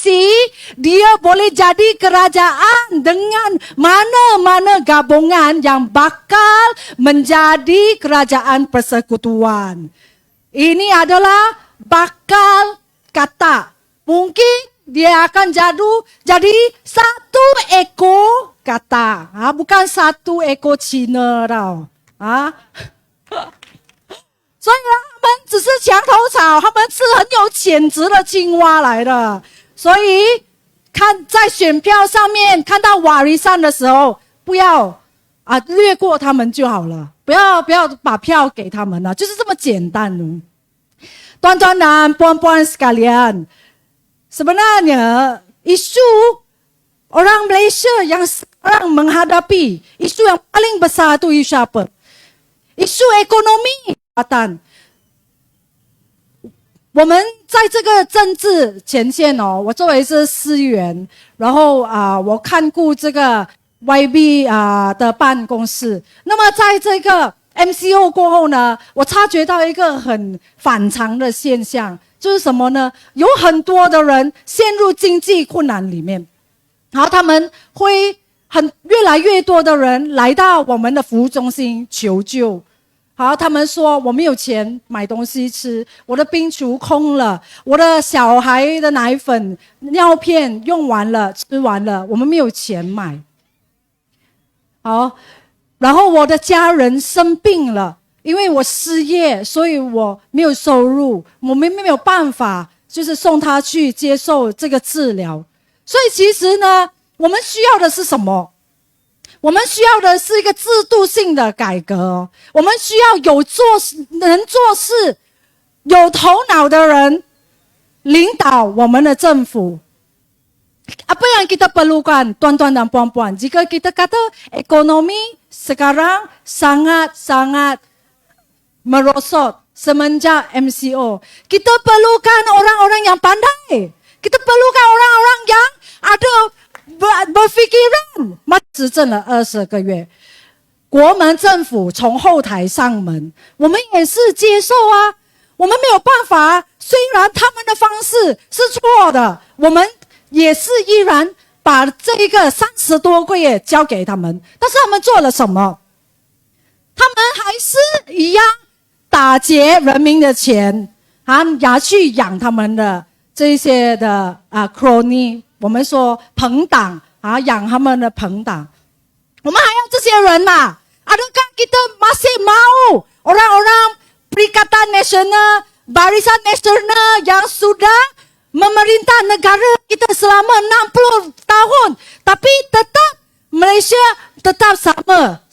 koalisi, dia boleh jadi kerajaan dengan mana-mana gabungan yang bakal menjadi kerajaan persekutuan. Ini adalah bakal kata. Mungkin dia akan jadi satu ekor kata. Bukan satu ekor Cina tau. 所以呢，他们只是墙头草，他们是很有潜质的青蛙来的。所以看在选票上面看到瓦利山的时候，不要略过他们就好了，不要把票给他们了，就是这么简单的。Tuan-tuan dan puan-puan sekalian, sebenarnya isu orang Malaysia yang sekarang menghadapi isu yang paling besar itu isu apa? Isu ekonomi. 我们在这个政治前线我作为是司员，然后我看顾这个 YB 的办公室。那么在这个 MCO 过后呢，我察觉到一个很反常的现象，就是什么呢？有很多的人陷入经济困难里面，然后他们会越来越多的人来到我们的服务中心求救。好，他们说我没有钱买东西吃，我的冰橱空了，我的小孩的奶粉、尿片用完了、吃完了，我们没有钱买。好，然后我的家人生病了，因为我失业，所以我没有收入，我们没有办法，就是送他去接受这个治疗。所以其实呢，我们需要的是什么？我们需要的是一个制度性的改革，我们需要能做事、有头脑的人领导我们的政府。Apa yang kita perlukan, tuan-tuan dan puan-puan? Jika kita kata ekonomi sekarang sangat-sangat merosot semenjak MCO, kita perlukan orang-orang yang pandai. Kita perlukan orang-orang yang ada berfikiran. 执政了20个月，国门政府从后台上门，我们也是接受啊。我们没有办法，虽然他们的方式是错的，我们也是依然把这个30多个月交给他们。但是他们做了什么？他们还是一样打劫人民的钱拿去养他们的这些的crony， 我们说朋党养他们的朋党。我们还要这些人嘛？Adakah kita masih mau orang-orang Perikatan Nasional, Barisan Nasional yang sudah memerintah negara kita selama 60 tahun, tapi tetap Malaysia tetap sama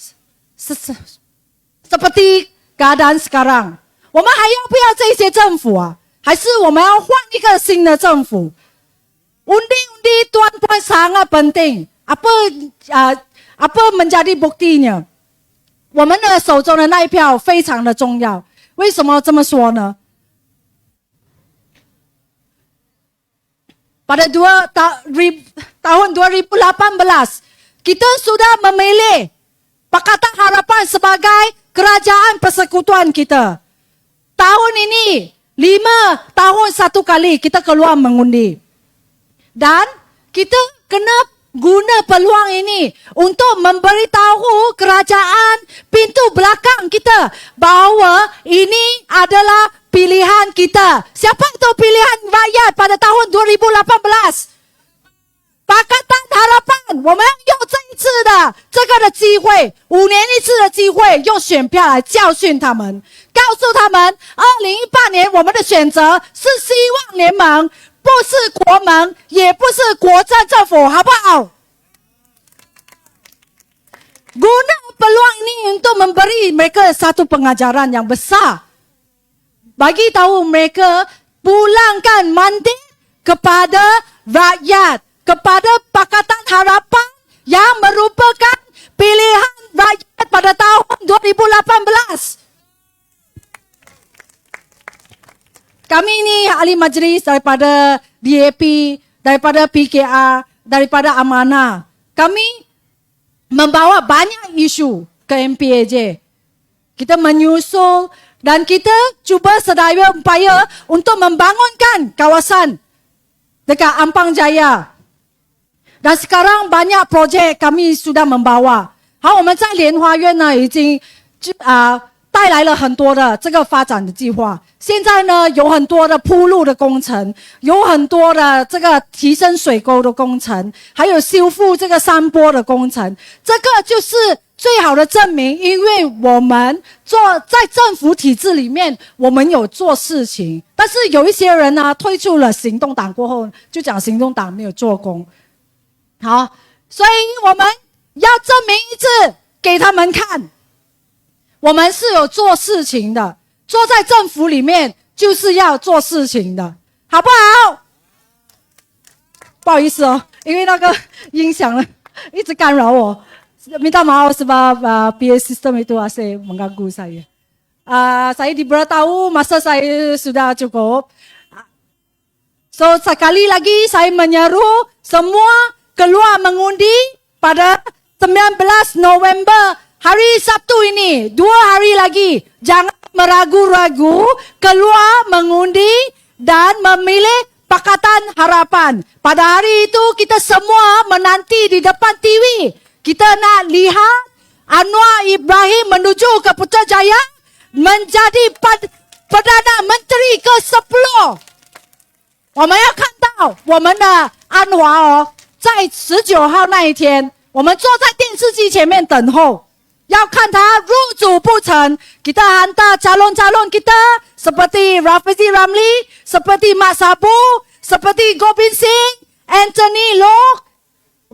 seperti keadaan sekarang. 我们还要不要这些政府还是我们要换一个新的政府？ Undi-undi tuan-tuan sangat penting. Apa menjadi buktinya？ 我们的手中的那一票非常的重要。为什么这么说呢？ Pada tahun 2018, kita sudah memilih Pakatan Harapan sebagai kerajaan persekutuan kita. Tahun ini 5 tahun 1 kali kita keluar mengundi. Dan kita kena guna peluang ini untuk memberitahu kerajaan pintu belakang kita bahawa ini adalah pilihan kita. Siapa itu pilihan rakyat pada tahun 2018? Pakatan Harapan， 我们用这一次的这个的机会，5年1次的机会，用选票来教训他们，告诉他们，2018年我们的选择是希望联盟。 不是国盟，也不是国政政府，好不好？ Guna peluang ini untuk memberi mereka satu pengajaran yang besar. Bagi tahu mereka pulangkan mandat kepada rakyat, kepada Pakatan Harapan yang merupakan pilihan rakyat pada tahun 2018. Kami ini ahli majlis daripada DAP, daripada PKR, daripada Amanah. Kami membawa banyak isu ke MPAJ. Kita menyusul dan kita cuba sedaya upaya untuk membangunkan kawasan dekat Ampang Jaya. Dan sekarang banyak projek kami sudah membawa。好，我们在莲花院呢已经带来了很多的这个发展的计划。现在呢有很多的铺路的工程，有很多的这个提升水沟的工程，还有修复这个山坡的工程。这个就是最好的证明，因为我们在政府体制里面，我们有做事情。但是有一些人呢退出了行动党过后，就讲行动党没有做工。好，所以我们要证明一次给他们看，我们是有做事情的，坐在政府里面就是要做事情的，好不好？不好意思哦，因为那个音响呢一直干扰我。Minta maaf sebab PA system itu asyik mengganggu saya. Saya diberitahu masa saya sudah cukup. So sekali lagi saya menyeru semua keluar mengundi pada 19 November hari Sabtu ini. 2 hari lagi. Jangan meragu-ragu, keluar mengundi dan memilih Pakatan Harapan. Pada hari itu kita semua menanti di depan TV. Kita nak lihat Anwar Ibrahim menuju ke Putrajaya menjadi Perdana Menteri ke-10。我们要看到我们的安华哦，在19号那一天，我们坐在电视机前面等候，要看他入主不成。Kita hantar calon-calon kita seperti Rafizi Ramli, seperti Mat Sabu, seperti Gobind Singh, Anthony Loh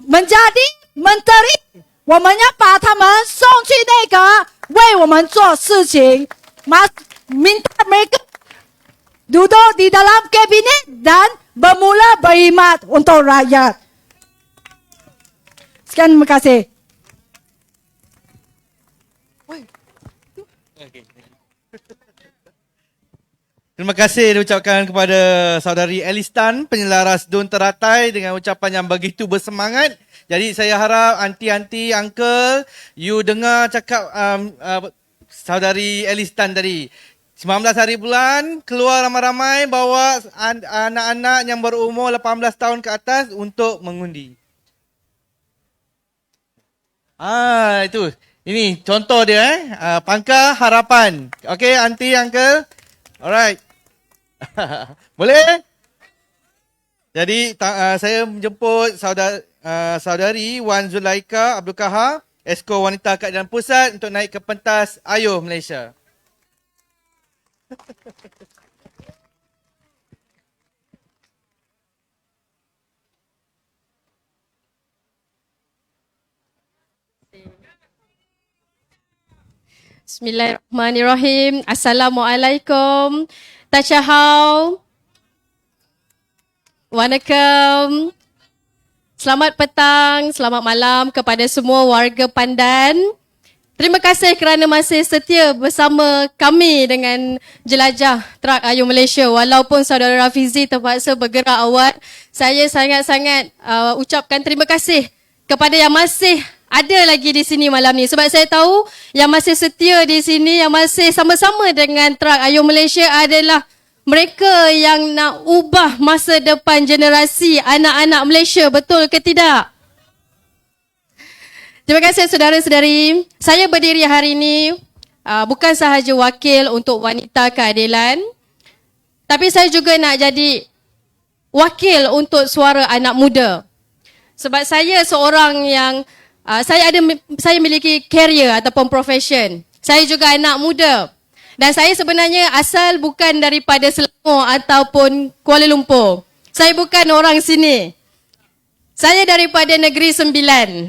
menjadi menteri。我们要把他们送去内阁，为我们做事情。Minta mereka duduk di dalam kabinet dan bermula berkhidmat untuk rakyat. Sekian, terima kasih. Terima kasih diucapkan kepada saudari Elistan, penyelaras Dun Teratai dengan ucapan yang begitu bersemangat. Jadi saya harap aunty-aunty, uncle, you dengar cakap saudari Elistan tadi. 19 hari bulan, keluar ramai-ramai bawa anak-anak yang berumur 18 tahun ke atas untuk mengundi. Itu. Ini contoh dia Pangkal Harapan. Okay, aunty, uncle. Alright. Boleh? Jadi saya menjemput saudari Wan Zulaika Abdul Kahar, Esko Wanita Keadilan Pusat untuk naik ke pentas Ayuh Malaysia. Bismillahirrahmanirrahim. Assalamualaikum. Tachahau. Waalaikum. Selamat petang, selamat malam kepada semua warga Pandan. Terima kasih kerana masih setia bersama kami dengan jelajah Trak Ayuh Malaysia. Walaupun saudara Rafizi terpaksa bergerak awal, saya sangat-sangat ucapkan terima kasih kepada yang masih ada lagi di sini malam ni. Sebab saya tahu yang masih setia di sini, yang masih sama-sama dengan Trak Ayuh Malaysia adalah mereka yang nak ubah masa depan generasi anak-anak Malaysia. Betul ke tidak? Terima kasih saudara-saudari. Saya berdiri hari ini bukan sahaja wakil untuk wanita keadilan, tapi saya juga nak jadi wakil untuk suara anak muda. Sebab saya seorang yang saya miliki career ataupun profession. Saya juga anak muda. Dan saya sebenarnya asal bukan daripada Selangor ataupun Kuala Lumpur. Saya bukan orang sini. Saya daripada Negeri Sembilan.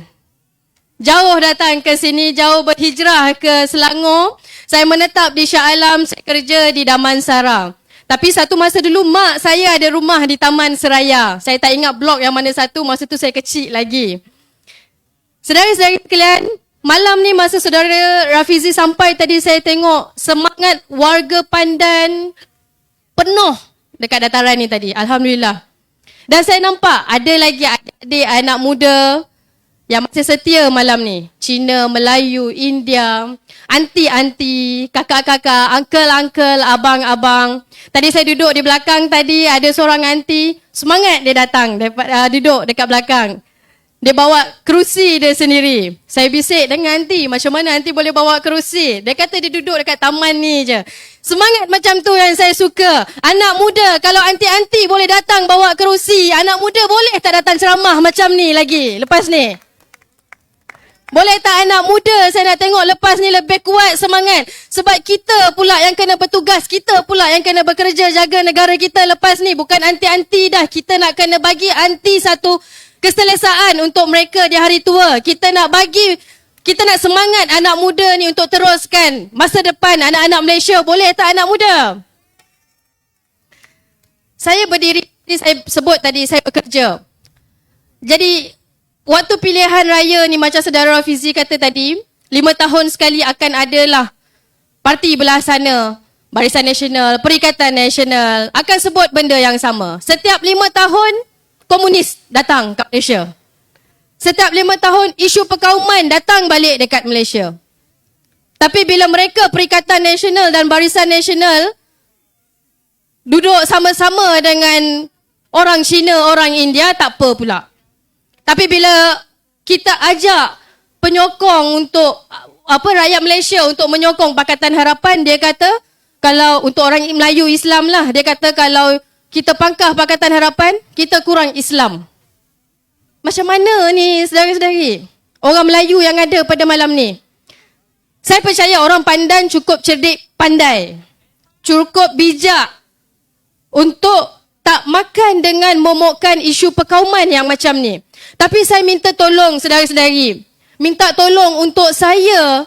Jauh datang ke sini, jauh berhijrah ke Selangor. Saya menetap di Shah Alam, saya kerja di Damansara. Tapi satu masa dulu mak saya ada rumah di Taman Seraya. Saya tak ingat blok yang mana satu, masa tu saya kecil lagi. Saudara-saudara sekalian, malam ni masa saudara Rafizi sampai tadi, saya tengok semangat warga Pandan penuh dekat dataran ni tadi. Alhamdulillah. Dan saya nampak ada lagi adik-adik anak muda yang masih setia malam ni. Cina, Melayu, India, anti-anti, kakak-kakak, uncle-uncle, abang-abang. Tadi saya duduk di belakang tadi, ada seorang anti, semangat dia datang, duduk dekat belakang. Dia bawa kerusi dia sendiri. Saya bisik dengan anti, macam mana anti boleh bawa kerusi? Dia kata dia duduk dekat taman ni je. Semangat macam tu yang saya suka. Anak muda, kalau anti-anti boleh datang bawa kerusi, anak muda boleh tak datang ceramah macam ni lagi lepas ni? Boleh tak anak muda, saya nak tengok lepas ni lebih kuat semangat. Sebab kita pula yang kena bertugas, kita pula yang kena bekerja jaga negara kita lepas ni. Bukan anti-anti dah, kita nak kena bagi anti satu keselesaan untuk mereka di hari tua. Kita nak semangat anak muda ni untuk teruskan masa depan anak-anak Malaysia. Boleh tak anak muda? Saya berdiri, saya sebut tadi saya bekerja. Jadi, waktu pilihan raya ni macam saudara Fizi kata tadi, 5 tahun sekali akan adalah parti belah sana, Barisan Nasional, Perikatan Nasional, akan sebut benda yang sama. Setiap 5 tahun, komunis datang ke Malaysia. Setiap 5 tahun, isu perkauman datang balik dekat Malaysia. Tapi bila mereka Perikatan Nasional dan Barisan Nasional duduk sama-sama dengan orang Cina, orang India, tak apa pula. Tapi bila kita ajak penyokong untuk rakyat Malaysia untuk menyokong Pakatan Harapan, dia kata kalau untuk orang Melayu Islam lah, dia kata kalau kita pangkah Pakatan Harapan, kita kurang Islam. Macam mana ni saudara-saudari? Orang Melayu yang ada pada malam ni. Saya percaya orang Pandan cukup cerdik pandai. Cukup bijak untuk tak makan dengan momokkan isu perkauman yang macam ni. Tapi saya minta tolong saudara-saudari. Minta tolong untuk saya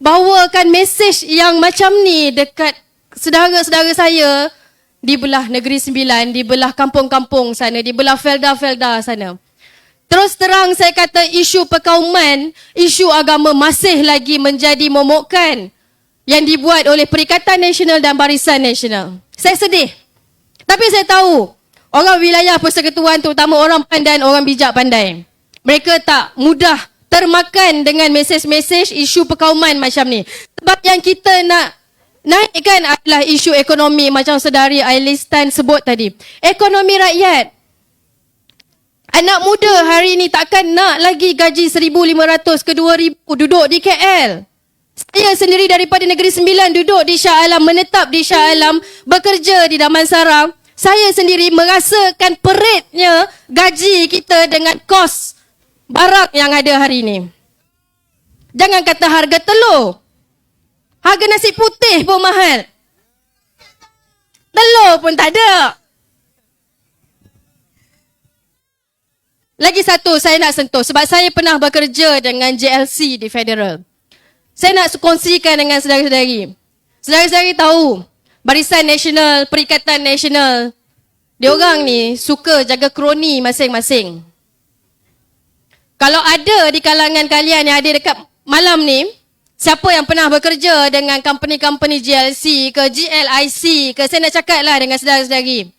bawakan mesej yang macam ni dekat saudara-saudara saya di belah Negeri Sembilan, di belah kampung-kampung sana, di belah felda-felda sana. Terus terang saya kata isu perkauman, isu agama masih lagi menjadi momokkan yang dibuat oleh Perikatan Nasional dan Barisan Nasional. Saya sedih. Tapi saya tahu, orang wilayah persekutuan terutama orang Pandan, orang bijak pandai. Mereka tak mudah termakan dengan mesej-mesej isu perkauman macam ni. Sebab yang kita nak naikkan adalah isu ekonomi macam saudari Ailistan sebut tadi. Ekonomi rakyat. Anak muda hari ni takkan nak lagi gaji 1,500 ke 2,000 duduk di KL. Saya sendiri daripada Negeri Sembilan duduk di Shah Alam, menetap di Shah Alam, bekerja di Damansara. Saya sendiri merasakan peritnya gaji kita dengan kos barang yang ada hari ini. Jangan kata harga telur. Harga nasi putih pun mahal. Telur pun tak ada. Lagi satu saya nak sentuh sebab saya pernah bekerja dengan JLC di Federal. Saya nak kongsikan dengan saudara-saudari. Saudara-saudari tahu Barisan Nasional, Perikatan Nasional, diorang ni suka jaga kroni masing-masing. Kalau ada di kalangan kalian yang ada dekat malam ni, siapa yang pernah bekerja dengan company-company JLC ke GLIC ke, saya nak cakap lah dengan saudara-saudari.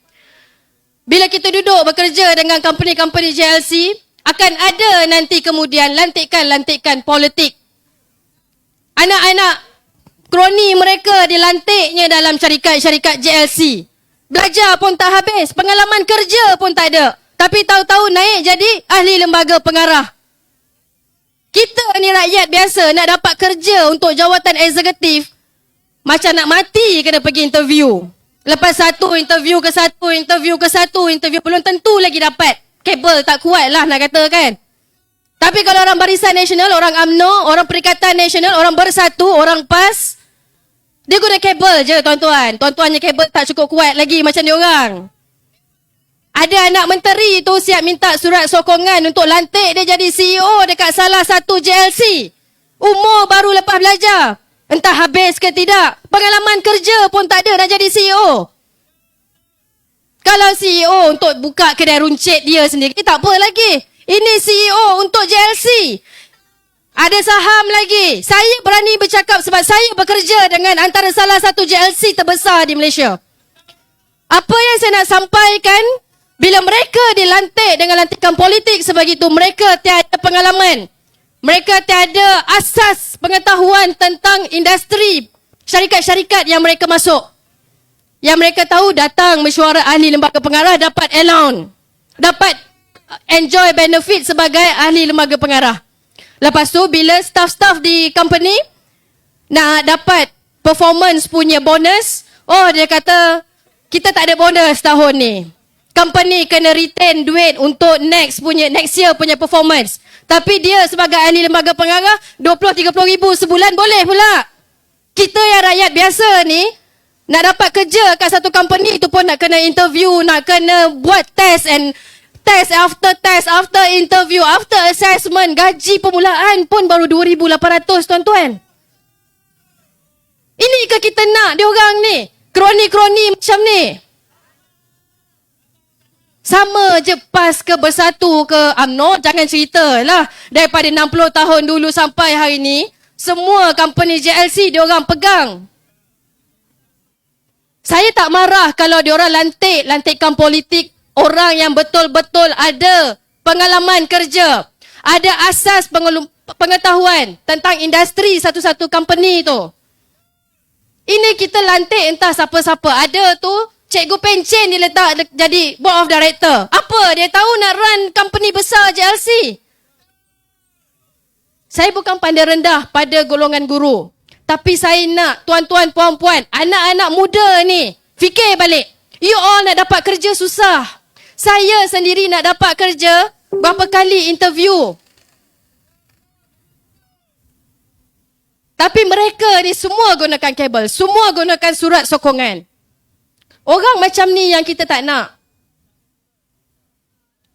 Bila kita duduk bekerja dengan company-company JLC, akan ada nanti kemudian lantikan-lantikan politik. Anak-anak kroni mereka dilantiknya dalam syarikat-syarikat JLC. Belajar pun tak habis, pengalaman kerja pun tak ada. Tapi tahu-tahu naik jadi ahli lembaga pengarah. Kita ni rakyat biasa nak dapat kerja untuk jawatan eksekutif, macam nak mati kena pergi interview. Lepas satu interview ke satu, interview belum tentu lagi dapat. Kabel tak kuat lah nak kata kan. Tapi kalau orang Barisan Nasional, orang UMNO, orang Perikatan Nasional, orang Bersatu, orang PAS, dia guna kabel je tuan-tuan. Tuan-tuannya kabel tak cukup kuat lagi macam diorang. Ada anak menteri tu siap minta surat sokongan untuk lantik dia jadi CEO dekat salah satu JLC. Umur baru lepas belajar. Entah habis ke tidak. Pengalaman kerja pun tak ada dah jadi CEO. Kalau CEO untuk buka kedai runcit dia sendiri, tak apa lagi. Ini CEO untuk JLC. Ada saham lagi. Saya berani bercakap sebab saya bekerja dengan antara salah satu JLC terbesar di Malaysia. Apa yang saya nak sampaikan, Bila mereka dilantik dengan lantikan politik sebegitu, mereka tiada pengalaman. Mereka tiada asas pengetahuan tentang industri, syarikat-syarikat yang mereka masuk. Yang mereka tahu datang mesyuarat ahli lembaga pengarah dapat allowance, dapat enjoy benefit sebagai ahli lembaga pengarah. Lepas tu bila staff-staff di company nak dapat performance punya bonus, oh dia kata kita tak ada bonus tahun ni. Company kena retain duit untuk next year punya performance. Tapi dia sebagai ahli lembaga pengarah 20-30 ribu sebulan boleh pula. Kita yang rakyat biasa ni nak dapat kerja kat satu company tu pun nak kena interview, nak kena buat test after interview, after assessment. Gaji permulaan pun baru 2,800 tuan-tuan. Ini ke kita nak diorang ni? Kroni-kroni macam ni. Sama je PAS ke Bersatu ke UMNO, jangan cerita lah. Daripada 60 tahun dulu sampai hari ni, semua company JLC diorang pegang. Saya tak marah kalau diorang lantikkan politik orang yang betul-betul ada pengalaman kerja, ada asas pengetahuan tentang industri satu-satu company tu. Ini kita lantik entah siapa-siapa. Ada tu Cikgu Pencen diletak jadi board of director. Apa? Dia tahu nak run company besar JLC. Saya bukan pandai rendah pada golongan guru. Tapi saya nak tuan-tuan, puan-puan, anak-anak muda ni fikir balik. You all nak dapat kerja susah. Saya sendiri nak dapat kerja berapa kali interview. Tapi mereka ni semua gunakan kabel. Semua gunakan surat sokongan. Orang macam ni yang kita tak nak.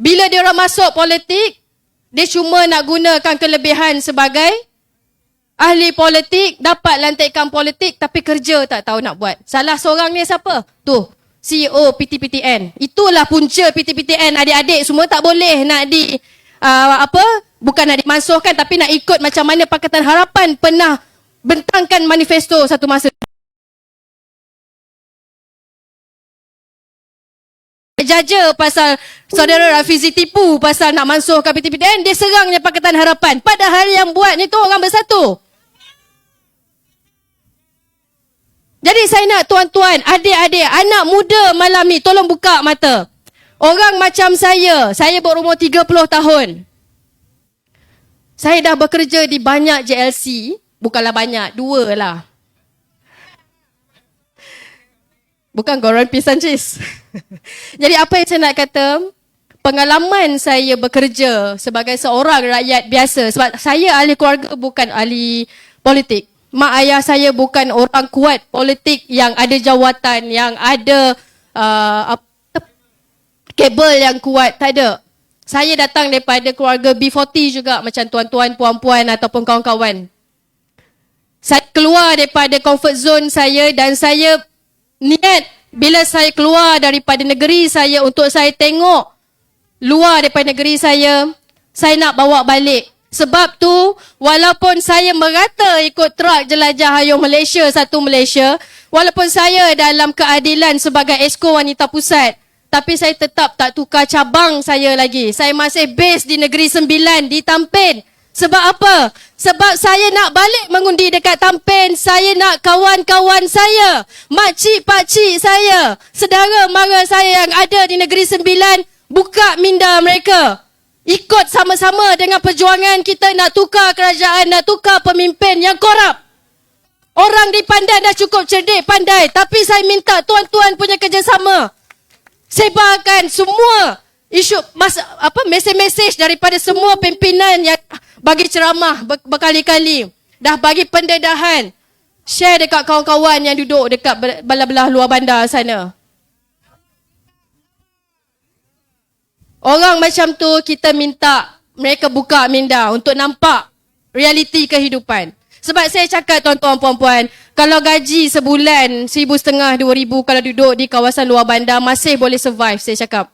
Bila dia orang masuk politik, dia cuma nak gunakan kelebihan sebagai ahli politik, dapat lantikan politik tapi kerja tak tahu nak buat. Salah seorang ni siapa? Tu, CEO PTPTN. Itulah punca PTPTN. Adik-adik semua tak boleh nak bukan nak dimansuhkan tapi nak ikut macam mana Pakatan Harapan pernah bentangkan manifesto satu masa. Jaja pasal saudara Rafizi tipu pasal nak mansuhkan PTPTN, dia serangnya Pakatan Harapan. Padahal yang buat ni tu orang Bersatu. Jadi saya nak tuan-tuan, adik-adik, anak muda malam ni tolong buka mata. Orang macam saya berumur 30 tahun. Saya dah bekerja di banyak JLC, bukanlah banyak, 2 lah. Bukan goreng pisang cheese. Jadi apa yang saya nak kata, pengalaman saya bekerja sebagai seorang rakyat biasa, sebab saya ahli keluarga bukan ahli politik. Mak ayah saya bukan orang kuat politik yang ada jawatan, yang ada kabel yang kuat, tak ada. Saya datang daripada keluarga B40 juga macam tuan-tuan, puan-puan ataupun kawan-kawan. Saya keluar daripada comfort zone saya dan saya niat bila saya keluar daripada negeri saya untuk saya tengok luar daripada negeri saya nak bawa balik. Sebab tu, walaupun saya merata ikut truk jelajah hayung Malaysia, satu Malaysia, walaupun saya dalam keadilan sebagai Esko Wanita Pusat, tapi saya tetap tak tukar cabang saya lagi. Saya masih base di Negeri Sembilan, di Tampin. Sebab apa? Sebab saya nak balik mengundi dekat Tampin. Saya nak kawan-kawan saya, makcik, pakcik saya, saudara mara saya yang ada di Negeri Sembilan, buka minda mereka. Ikut sama-sama dengan perjuangan kita nak tukar kerajaan, nak tukar pemimpin yang korup. Orang dipandang dah cukup cerdik, pandai. Tapi saya minta tuan-tuan punya kerjasama. Sebarkan semua isu mesej-mesej daripada semua pimpinan yang bagi ceramah berkali-kali, dah bagi pendedahan, share dekat kawan-kawan yang duduk dekat belah-belah luar bandar sana. Orang macam tu kita minta mereka buka minda untuk nampak realiti kehidupan. Sebab saya cakap tuan-tuan puan-puan, kalau gaji sebulan 1,500 2,000 kalau duduk di kawasan luar bandar masih boleh survive, saya cakap.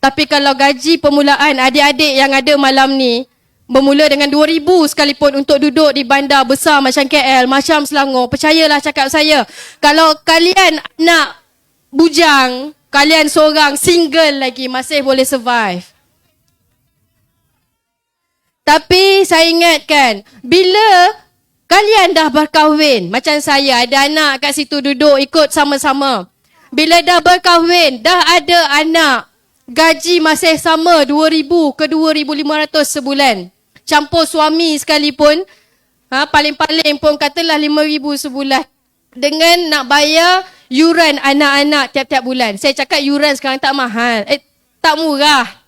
Tapi kalau gaji permulaan adik-adik yang ada malam ni bermula dengan 2,000 sekalipun untuk duduk di bandar besar macam KL, macam Selangor, percayalah cakap saya, kalau kalian nak bujang, kalian seorang single lagi masih boleh survive. Tapi saya ingatkan, bila kalian dah berkahwin, macam saya ada anak kat situ duduk ikut sama-sama. Bila dah berkahwin, dah ada anak, gaji masih sama 2,000 ke 2,500 sebulan. Campur suami sekalipun, paling-paling pun katalah 5,000 sebulan. Dengan nak bayar yuran anak-anak tiap-tiap bulan. Saya cakap yuran sekarang tak mahal. Tak murah.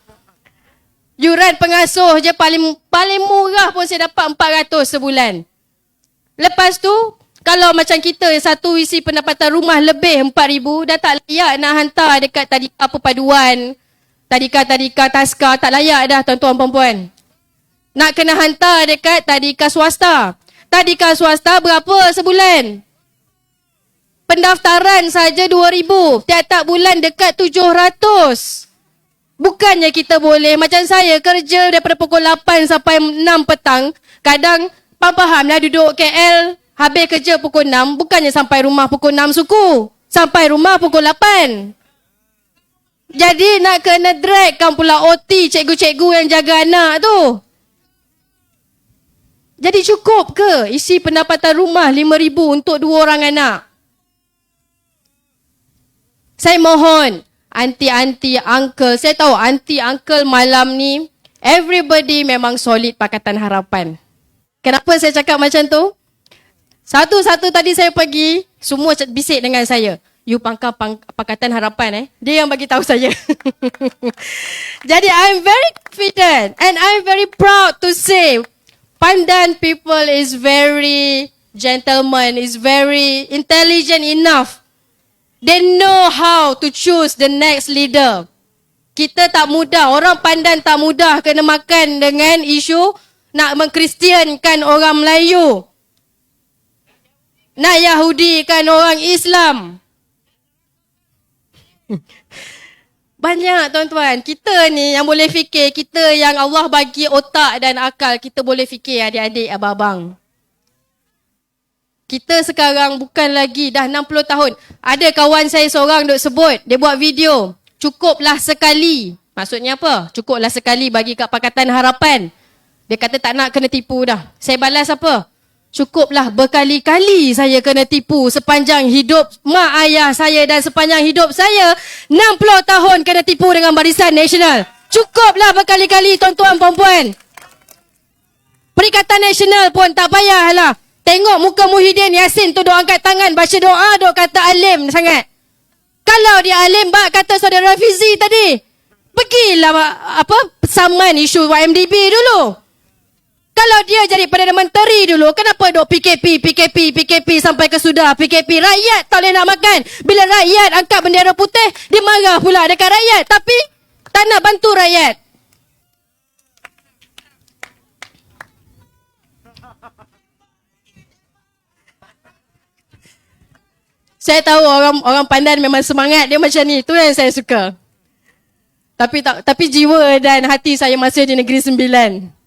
Yuran pengasuh je paling murah pun saya dapat 400 sebulan. Lepas tu, kalau macam kita satu isi pendapatan rumah lebih 4,000, dah tak layak nak hantar dekat tadika perpaduan, tadika taska, tak layak dah tuan-tuan perempuan. Nak kena hantar dekat tadika swasta. Tadika swasta berapa sebulan? Pendaftaran saja 2,000, tiap-tiap bulan dekat 700. Bukannya kita boleh, macam saya kerja daripada pukul 8 sampai 6 petang. Kadang, faham-fahamlah duduk KL, habis kerja pukul 6, bukannya sampai rumah pukul 6 suku. Sampai rumah pukul 8. Jadi nak kena dragkan pula OT cikgu-cikgu yang jaga anak tu. Jadi cukup ke isi pendapatan rumah 5,000 untuk 2 orang anak? Saya mohon, aunty, uncle, saya tahu aunty, uncle malam ni, everybody memang solid Pakatan Harapan. Kenapa saya cakap macam tu? Satu-satu tadi saya pergi, semua bisik dengan saya. You pangkal Pakatan Harapan Dia yang bagi tahu saya. Jadi I'm very confident and I'm very proud to say Pandan people is very gentleman, is very intelligent enough. They know how to choose the next leader. Kita tak mudah, orang Pandan tak mudah kena makan dengan isu nak mengkristiankan orang Melayu. Nak Yahudikan orang Islam. Banyak tuan-tuan, kita ni yang boleh fikir, kita yang Allah bagi otak dan akal, kita boleh fikir adik-adik, abang-abang. Kita sekarang bukan lagi dah 60 tahun. Ada kawan saya seorang duk sebut, dia buat video, cukuplah sekali. Maksudnya apa? Cukuplah sekali bagi kat Pakatan Harapan. Dia kata tak nak kena tipu dah. Saya balas apa? Cukuplah berkali-kali saya kena tipu sepanjang hidup mak ayah saya dan sepanjang hidup saya 60 tahun kena tipu dengan Barisan Nasional. Cukuplah berkali-kali tuan-tuan perempuan. Perikatan Nasional pun tak payahlah. Tengok muka Muhyiddin Yassin tu duk angkat tangan baca doa duk kata alim sangat. Kalau dia alim bak kata saudara Fizi tadi, pergilah saman isu YMDB dulu. Kalau dia jadi Perdana Menteri dulu, kenapa duk PKP sampai ke sudah PKP? Rakyat tak boleh nak makan. Bila rakyat angkat bendera putih, dia marah pula dekat rakyat. Tapi tak nak bantu rakyat. Saya tahu orang Pandan memang semangat dia macam ni. Itu yang saya suka. Tapi jiwa dan hati saya masih di Negeri Sembilan.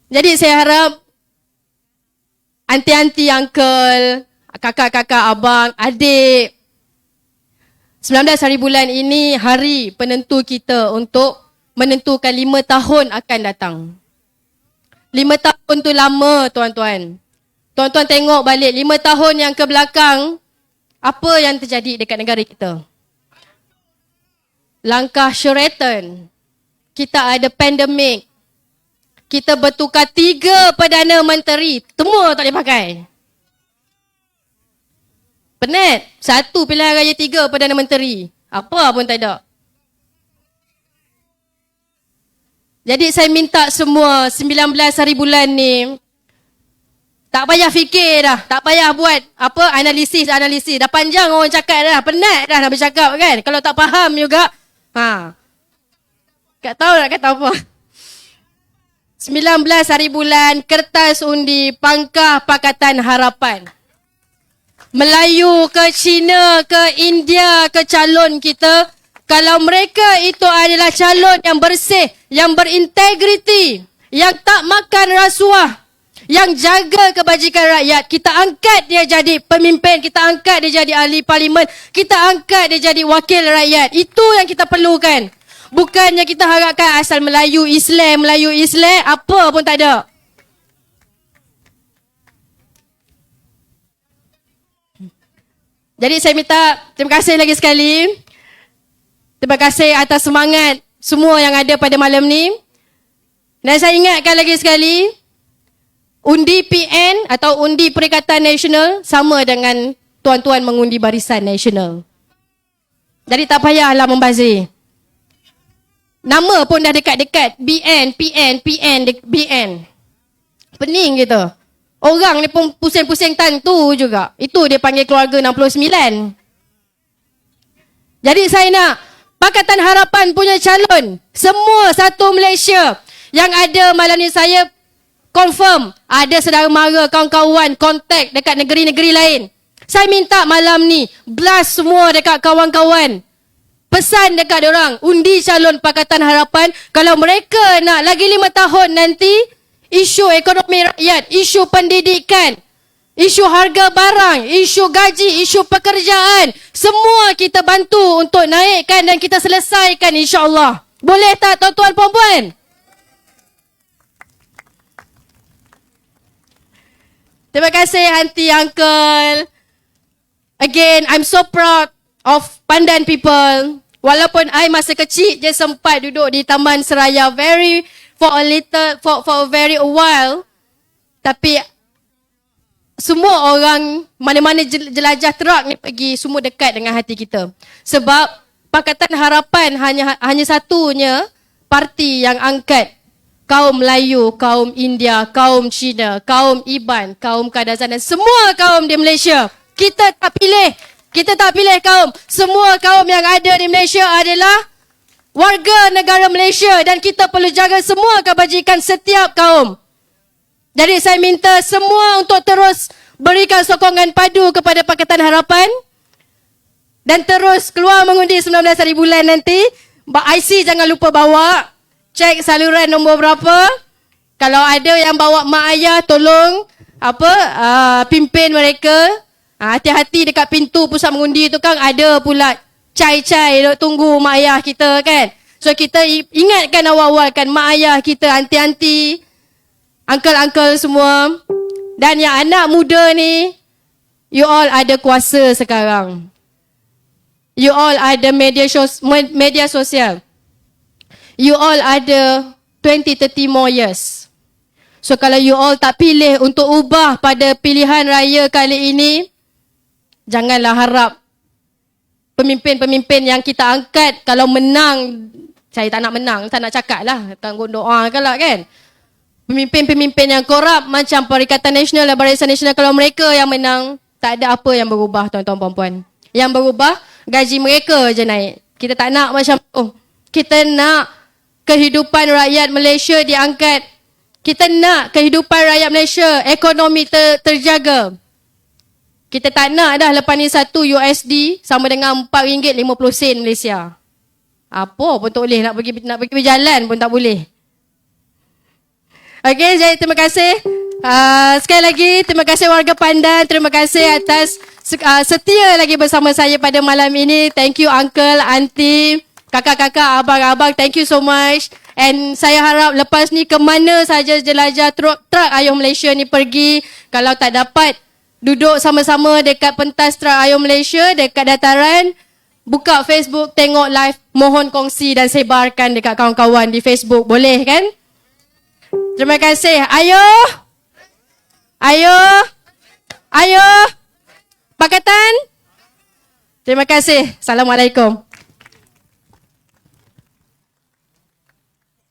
Jadi saya harap aunty, uncle, kakak-kakak, abang, adik, 19 hari bulan ini hari penentu kita untuk menentukan 5 tahun akan datang. 5 tahun tu lama tuan-tuan. Tuan-tuan tengok balik 5 tahun yang ke belakang, apa yang terjadi dekat negara kita. Langkah Sheraton, kita ada pandemik, kita bertukar 3 Perdana Menteri, semua tak boleh pakai. Penat, 1 pilihan raya 3 Perdana Menteri, apa pun tak ada. Jadi saya minta semua 19 hari bulan ni, tak payah fikir dah. Tak payah buat analisis. Dah panjang orang cakap dah. Penat dah nak bercakap kan. Kalau tak faham juga. Tak tahu nak kata apa. 19 hari bulan, kertas undi, pangkah Pakatan Harapan. Melayu ke China ke India ke calon kita. Kalau mereka itu adalah calon yang bersih, yang berintegriti, yang tak makan rasuah, yang jaga kebajikan rakyat. Kita angkat dia jadi pemimpin, kita angkat dia jadi ahli parlimen, kita angkat dia jadi wakil rakyat. Itu yang kita perlukan. Bukannya kita harapkan asal Melayu Islam, apa pun tak ada. Jadi saya minta terima kasih lagi sekali. Terima kasih atas semangat semua yang ada pada malam ni. Dan saya ingatkan lagi sekali, undi PN atau undi Perikatan Nasional sama dengan tuan-tuan mengundi Barisan Nasional. Jadi tak payahlah membazir. Nama pun dah dekat-dekat. BN, BN. Pening gitu. Orang ni pun pusing-pusing tentu juga. Itu dia panggil keluarga 69. Jadi saya nak Pakatan Harapan punya calon. Semua satu Malaysia yang ada malam ni saya confirm. Ada saudara mara, kawan-kawan, kontak dekat negeri-negeri lain. Saya minta malam ni blast semua dekat kawan-kawan. Pesan dekat diorang, undi calon Pakatan Harapan. Kalau mereka nak lagi 5 tahun nanti, isu ekonomi rakyat, isu pendidikan, isu harga barang, isu gaji, isu pekerjaan, semua kita bantu untuk naikkan dan kita selesaikan insya-Allah. Boleh tak tuan-tuan puan-puan? Terima kasih aunty, uncle. Again, I'm so proud of Pandan people. Walaupun I masa kecil je sempat duduk di Taman Seraya for a very while. Tapi semua orang mana-mana jelajah terak ni pergi semua dekat dengan hati kita. Sebab Pakatan Harapan hanya satunya parti yang angkat kaum Melayu, kaum India, kaum Cina, kaum Iban, kaum Kadazan dan semua kaum di Malaysia. Kita tak pilih kaum. Semua kaum yang ada di Malaysia adalah warga negara Malaysia dan kita perlu jaga semua kebajikan setiap kaum. Jadi saya minta semua untuk terus berikan sokongan padu kepada Pakatan Harapan dan terus keluar mengundi 19 hari bulan nanti. IC jangan lupa bawa. Cek saluran nombor berapa. Kalau ada yang bawa mak ayah, tolong pimpin mereka. Hati-hati dekat pintu pusat mengundi tu kan ada pula cai-cai duk tunggu mak ayah kita kan. So kita ingatkan awal-awal kan mak ayah kita, aunty-aunty, uncle-uncle semua. Dan yang anak muda ni, you all ada kuasa sekarang. You all ada media sosial. You all ada 20-30 more years. So kalau you all tak pilih untuk ubah pada pilihan raya kali ini, janganlah harap pemimpin-pemimpin yang kita angkat kalau menang, saya tak nak menang, tak nak cakap lah, tanggung doa kan. Pemimpin-pemimpin yang korup macam Perikatan Nasional dan Barisan Nasional, kalau mereka yang menang, tak ada apa yang berubah tuan-tuan puan-puan. Yang berubah, gaji mereka je naik. Kita tak nak macam kita nak kehidupan rakyat Malaysia diangkat. Kita nak kehidupan rakyat Malaysia, ekonomi terjaga. Kita tak nak dah lepas ni 1 USD sama dengan RM4.50 Malaysia. Apa pun tak boleh, nak pergi berjalan pun tak boleh. Okey, jadi terima kasih. Sekali lagi, terima kasih warga Pandan. Terima kasih atas setia lagi bersama saya pada malam ini. Thank you uncle, auntie, kakak-kakak, abang-abang. Thank you so much. And saya harap lepas ni ke mana saja jelajah truk Ayuh Malaysia ni pergi, kalau tak dapat duduk sama-sama dekat pentas truk Ayuh Malaysia, dekat dataran, buka Facebook, tengok live, mohon kongsi dan sebarkan dekat kawan-kawan di Facebook. Boleh kan? Terima kasih. Ayo. Pakatan. Terima kasih. Assalamualaikum.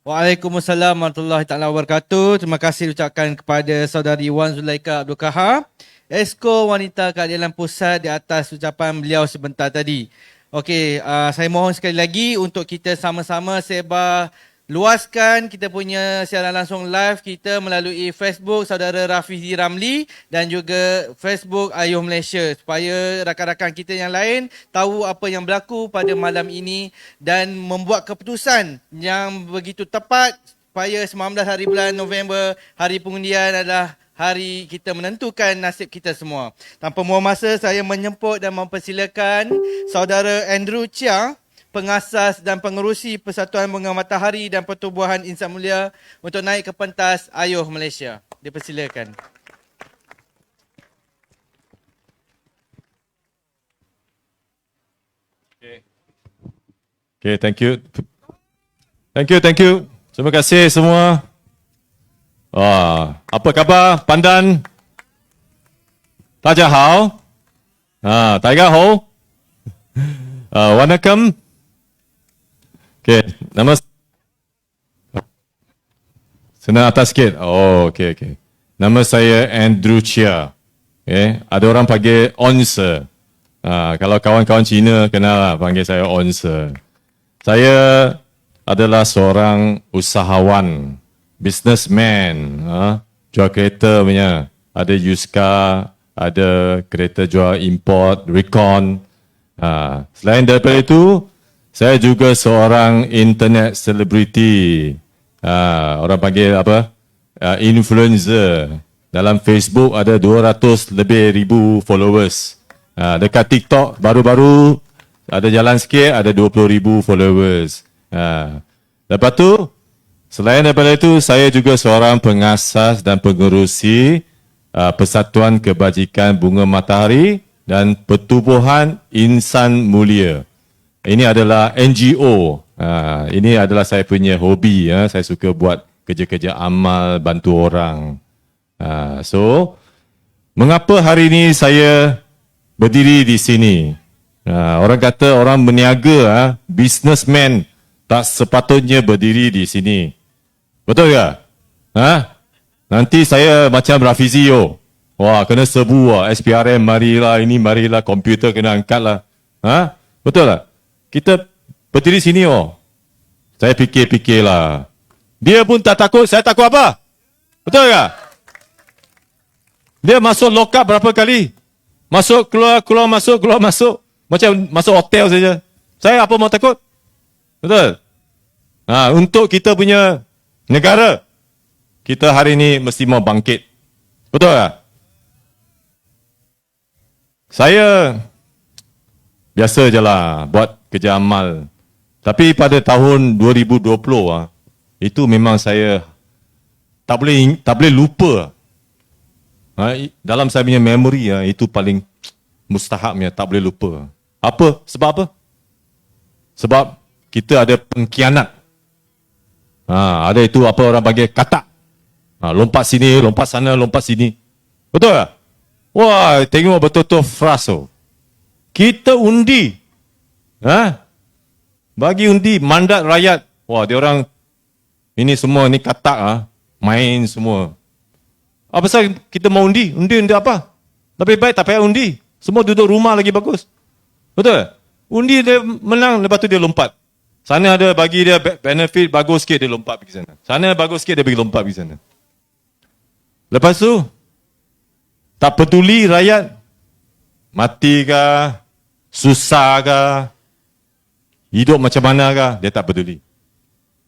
Waalaikumsalam warahmatullahi taala wabarakatuh. Terima kasih ucapkan kepada saudari Wan Zulaika Abdul Kahar, Esko Wanita Keadilan Pusat, di atas ucapan beliau sebentar tadi. Okey, saya mohon sekali lagi untuk kita sama-sama sebar luaskan kita punya siaran langsung live kita melalui Facebook saudara Rafizi Ramli dan juga Facebook Ayuh Malaysia, supaya rakan-rakan kita yang lain tahu apa yang berlaku pada malam ini dan membuat keputusan yang begitu tepat supaya 19 hari bulan November hari pengundian adalah hari kita menentukan nasib kita semua. Tanpa buang masa, saya menyemput dan mempersilakan saudara Andrew Chia, pengasas dan pengerusi Persatuan Bunga Matahari dan Pertubuhan Insan Mulia untuk naik ke pentas Ayuh Malaysia. Dipersilakan. Okay, thank you. Thank you. Terima kasih semua. Apa khabar Pandan? 大家好.大家好. Wanakkam. Okay, nama senang atas sikit. Okay. Nama saya Andrew Chia. Okay, ada orang panggil Onse. Kalau kawan-kawan Cina kenal lah, panggil saya Onse. Saya adalah seorang usahawan, businessman, jual kereta punya. Ada used car, ada kereta jual import, recon. Selain daripada itu, saya juga seorang internet celebrity. Orang panggil apa? Influencer. Dalam Facebook ada 200 lebih ribu followers. Dekat TikTok baru-baru ada jalan sikit, ada 20,000 followers. Lepas tu, selain daripada itu, saya juga seorang pengasas dan pengerusi Persatuan Kebajikan Bunga Matahari dan Pertubuhan Insan Mulia. Ini adalah NGO. Ini adalah saya punya hobi. Saya suka buat kerja-kerja amal, bantu orang. So, mengapa hari ini saya berdiri di sini? Orang kata orang berniaga, businessman tak sepatutnya berdiri di sini. Betul ke? Nanti saya macam Rafizio. Wah, kena serbu SPRM marilah, ini marilah, komputer kena angkat lah. Betul tak? Kita berdiri sini Saya fikir-fikirlah. Dia pun tak takut, saya takut apa? Betul ke? Dia masuk lock up berapa kali? Masuk, keluar, masuk. Macam masuk hotel saja. Saya apa mau takut? Betul? Untuk kita punya negara, kita hari ini mesti mau bangkit. Betul tak? Saya biasa je lah buat kerja amal. Tapi pada tahun 2020, itu memang saya tak boleh lupa. Dalam saya punya memory, itu paling mustahabnya, tak boleh lupa. Apa? Sebab apa? Sebab kita ada pengkhianat. Ada itu apa orang panggil katak. Lompat sini, lompat sana, lompat sini. Betul tak? Wah, tengok betul-betul frustro. Kita undi. Bagi undi, mandat rakyat. Wah, dia orang, ini semua, ni katak, main semua. Apa pasal kita mau undi? Undi apa? Lebih baik tak payah undi. Semua duduk rumah lagi bagus. Betul? Undi dia menang, lepas tu dia lompat. Sana ada bagi dia benefit, bagus sikit dia lompat pergi sana. Sana bagus sikit dia pergi lompat pergi sana. Lepas tu, tak peduli rakyat, mati ke, susah ke, hidup macam mana ke, dia tak peduli.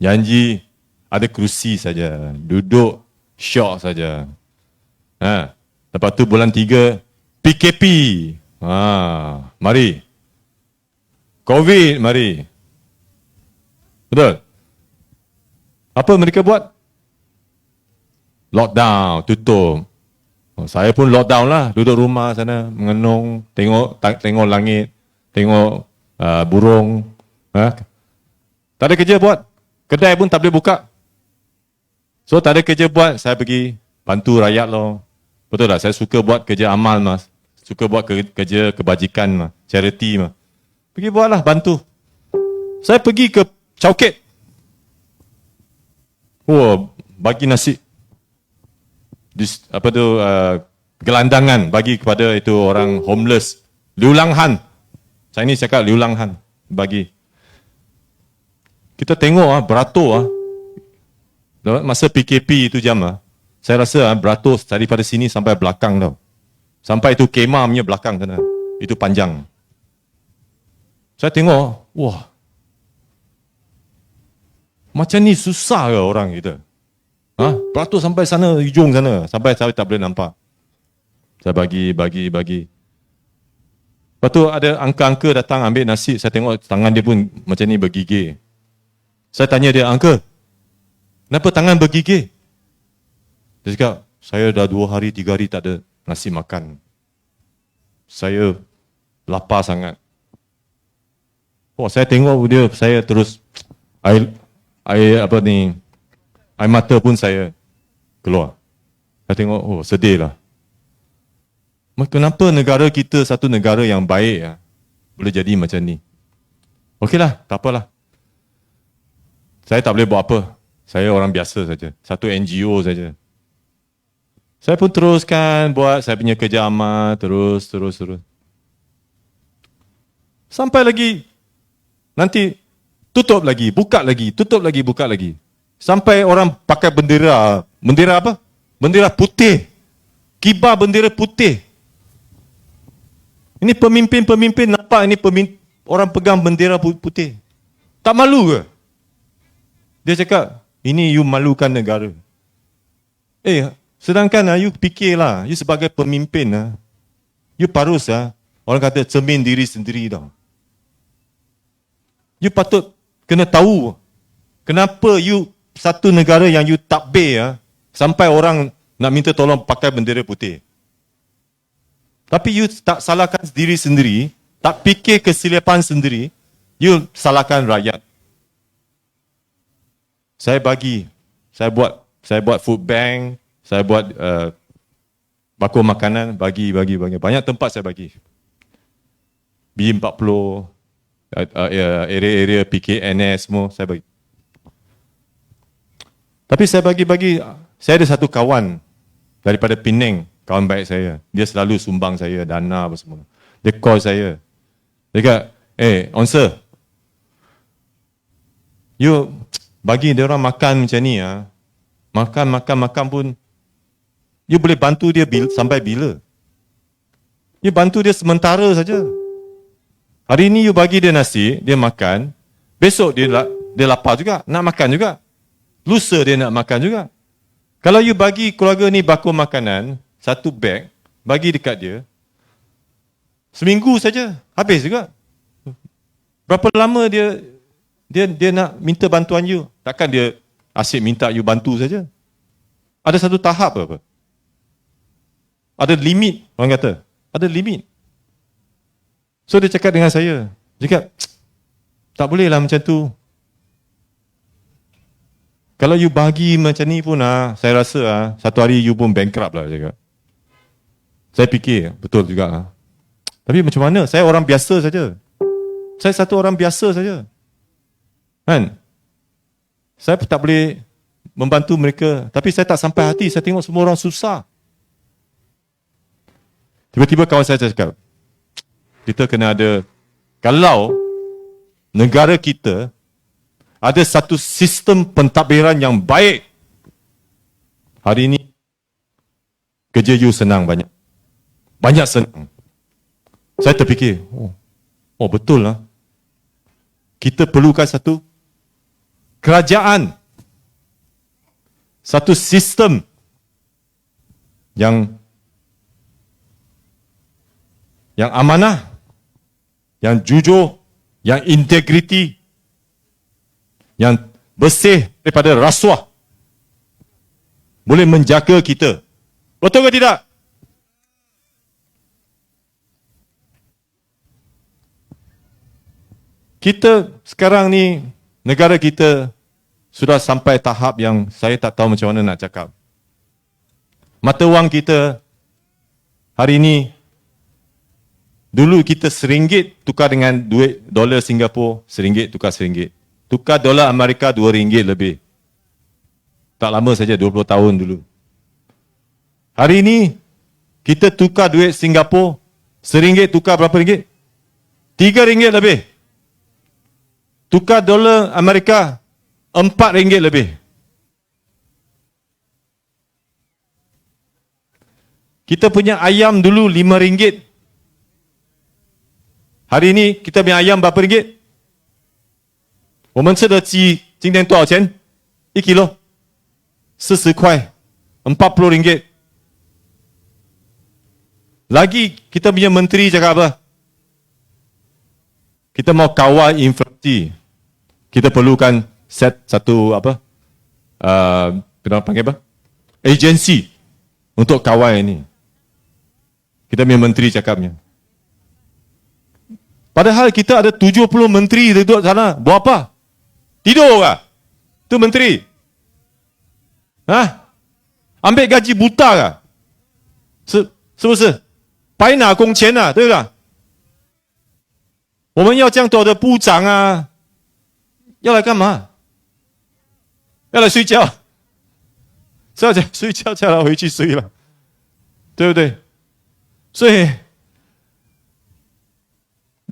Janji, ada kerusi saja, duduk, syok saja. Lepas tu bulan 3, PKP. Mari. COVID, mari. Betul? Apa mereka buat? Lockdown, tutup. Saya pun lockdown lah, duduk rumah sana, mengenung, tengok langit, tengok burung. Tak ada kerja buat. Kedai pun tak boleh buka. So tak ada kerja buat, saya pergi bantu rakyat loh. Betul tak? Saya suka buat kerja amal mas. Suka buat kerja kebajikan mas. Charity mas. Pergi buatlah, bantu. Saya pergi ke Chowkit. Bagi nasi. Gelandangan bagi kepada itu orang homeless. Liu Lang Han. Saya ni cakap Liu Lang Han. Bagi. Kita tengok beratur. Masa PKP itu jam saya rasa beratur daripada sini sampai belakang tau. Sampai itu kemah punya belakang sana. Itu panjang. Saya tengok, wah. Macam ni susah ke orang kita? Beratur sampai sana, hujung sana. Sampai saya tak boleh nampak. Saya bagi. Lepas tu ada angka-angka datang ambil nasi. Saya tengok tangan dia pun macam ni bergigih. Saya tanya dia, "Angka, kenapa tangan bergigih?" Dia cakap, "Saya dah 2 hari, 3 hari tak ada nasi makan. Saya lapar sangat." Saya tengok dia, saya terus air mata pun saya keluar. Saya tengok, sedih lah. Kenapa negara kita satu negara yang baik boleh jadi macam ni? Okeylah, tak apalah. Saya tak boleh buat apa. Saya orang biasa saja. Satu NGO saja. Saya pun teruskan buat saya punya kerja amal, terus. Sampai lagi, nanti tutup lagi, buka lagi, tutup lagi, buka lagi. Sampai orang pakai bendera. Bendera apa? Bendera putih. Kibar bendera putih. Ini pemimpin nampak ini orang pegang bendera putih. Tak malu ke? Dia cakap, ini you malukan negara. Sedangkan you fikirlah, you sebagai pemimpin, you harus, orang kata cermin diri sendiri tau. You patut kena tahu kenapa you satu negara yang you takbir sampai orang nak minta tolong pakai bendera putih. Tapi you tak salahkan diri sendiri, tak fikir kesilapan sendiri, you salahkan rakyat. Saya buat food bank, saya buat bakul makanan, bagi. Banyak tempat saya bagi. B40, area-area PKNS semua, saya bagi. Tapi saya bagi, saya ada satu kawan daripada Penang, kawan baik saya. Dia selalu sumbang saya dana apa semua. Dia call saya. Dia kata, Onse, you bagi dia orang makan macam ni makan pun, you boleh bantu dia sampai bila? You bantu dia sementara saja. Hari ni you bagi dia nasi, dia makan. Besok dia lapar juga, nak makan juga. Lusa dia nak makan juga. Kalau you bagi keluarga ni bakul makanan, satu beg, bagi dekat dia, seminggu saja, habis juga. Berapa lama dia nak minta bantuan you? Takkan dia asyik minta you bantu saja? Ada satu tahap apa? Ada limit, orang kata. Ada limit. So dia cakap dengan saya, dia cakap, tak boleh lah macam tu. Kalau you bagi macam ni pun saya rasa satu hari you pun bankrupt lah, cakap. Saya fikir, betul juga. Tapi macam mana? Saya orang biasa saja. Saya satu orang biasa saja. Kan? Saya tak boleh membantu mereka. Tapi saya tak sampai hati. Saya tengok semua orang susah. Tiba-tiba kawan saya cakap, kita kena ada, kalau negara kita ada satu sistem pentadbiran yang baik, hari ini kerja you senang banyak. Banyak senang. Saya terfikir, betul lah. Kita perlukan satu kerajaan, satu sistem yang amanah, yang jujur, yang integriti, yang bersih daripada rasuah, boleh menjaga kita. Betul ke tidak? Kita sekarang ni, negara kita sudah sampai tahap yang saya tak tahu macam mana nak cakap. Mata wang kita hari ini, dulu kita RM1 tukar dengan duit dolar Singapura, RM1 tukar RM1. Tukar dolar Amerika RM2 lebih. Tak lama saja, 20 tahun dulu. Hari ini, kita tukar duit Singapura, RM1 tukar berapa ringgit? RM3 lebih. Tukar dolar Amerika, RM4 lebih. Kita punya ayam dulu RM5. Hari ini kita punya ayam berapa ringgit? 我们吃的鸡今天多少钱？1 kilo 40 块, RM40. Lagi kita punya menteri cakap apa? Kita mau kawal inflasi. Kita perlukan set satu apa? Kita panggil apa? Agensi untuk kawal ini. Kita punya menteri cakapnya. Padahal kita ada 70 menteri duduk sana. Buat apa? Tidur kah? Itu menteri. Ambil gaji buta kah? 是不是？白拿工钱啊，对吧？我们要这样多的部长啊，要来干嘛？要来睡觉，是要讲睡觉叫他回去睡了，对不对？所以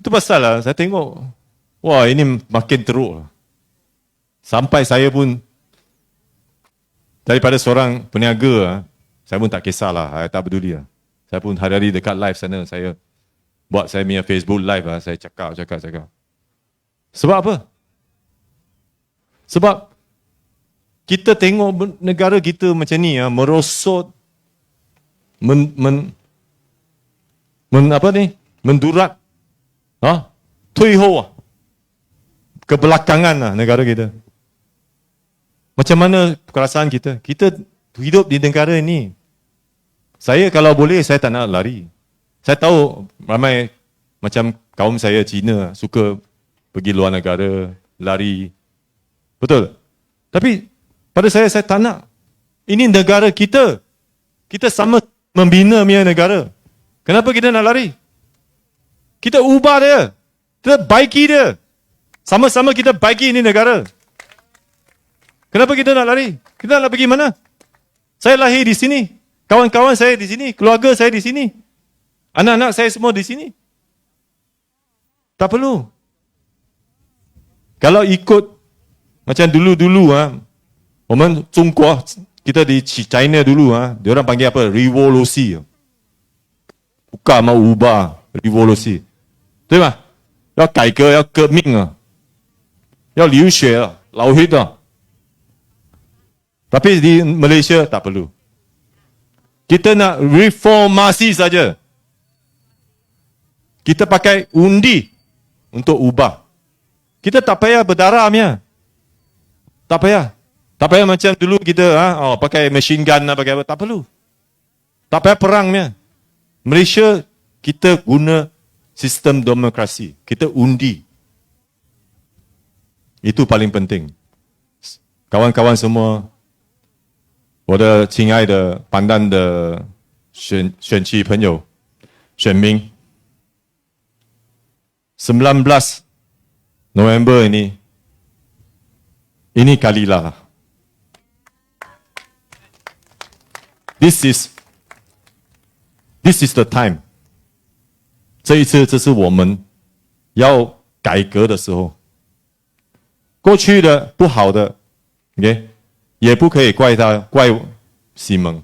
itu pasal lah, saya tengok, wah ini makin teruk lah. Sampai saya pun daripada seorang peniaga, saya pun tak kisahlah, saya tak peduli lah. Saya pun hari-hari dekat live sana, saya buat saya punya Facebook live lah, saya cakap. Sebab apa? Sebab kita tengok negara kita macam ni, merosot, mendurat, tuiho, kebelakangan negara kita. Macam mana perasaan kita? Kita hidup di negara ini. Saya kalau boleh, saya tak nak lari. Saya tahu ramai macam kaum saya Cina suka pergi luar negara, lari. Betul? Tapi pada saya tak nak. Ini negara kita. Kita sama membina punya negara. Kenapa kita nak lari? Kita ubah dia. Kita baiki dia. Sama-sama kita baiki ini negara. Kenapa kita nak lari? Kita nak pergi mana? Saya lahir di sini. Kawan-kawan saya di sini. Keluarga saya di sini. Anak-anak saya semua di sini. Tak perlu. Kalau ikut macam dulu-dulu, Oman Zhongguo, kita di China dulu, dia orang panggil apa? Revolusi. Bukan mau ubah, revolusi. 对吧？要改革，要革命啊，要流血啊，老血啊。Tapi di Malaysia tak perlu. Kita nak reformasi saja. Kita pakai undi untuk ubah. Kita tak payah berdarah punya. Tak payah. Tak payah macam dulu kita pakai machine gun lah, pakai apa. Tak perlu. Tak payah perang punya. Malaysia kita guna sistem demokrasi. Kita undi. Itu paling penting. Kawan-kawan semua, 我的亲爱的板蛋的选区朋友、选民，19 November ini kalilah. This is the time. 这一次，这是我们要改革的时候。过去的不好的 ，OK。也不可以怪西蒙，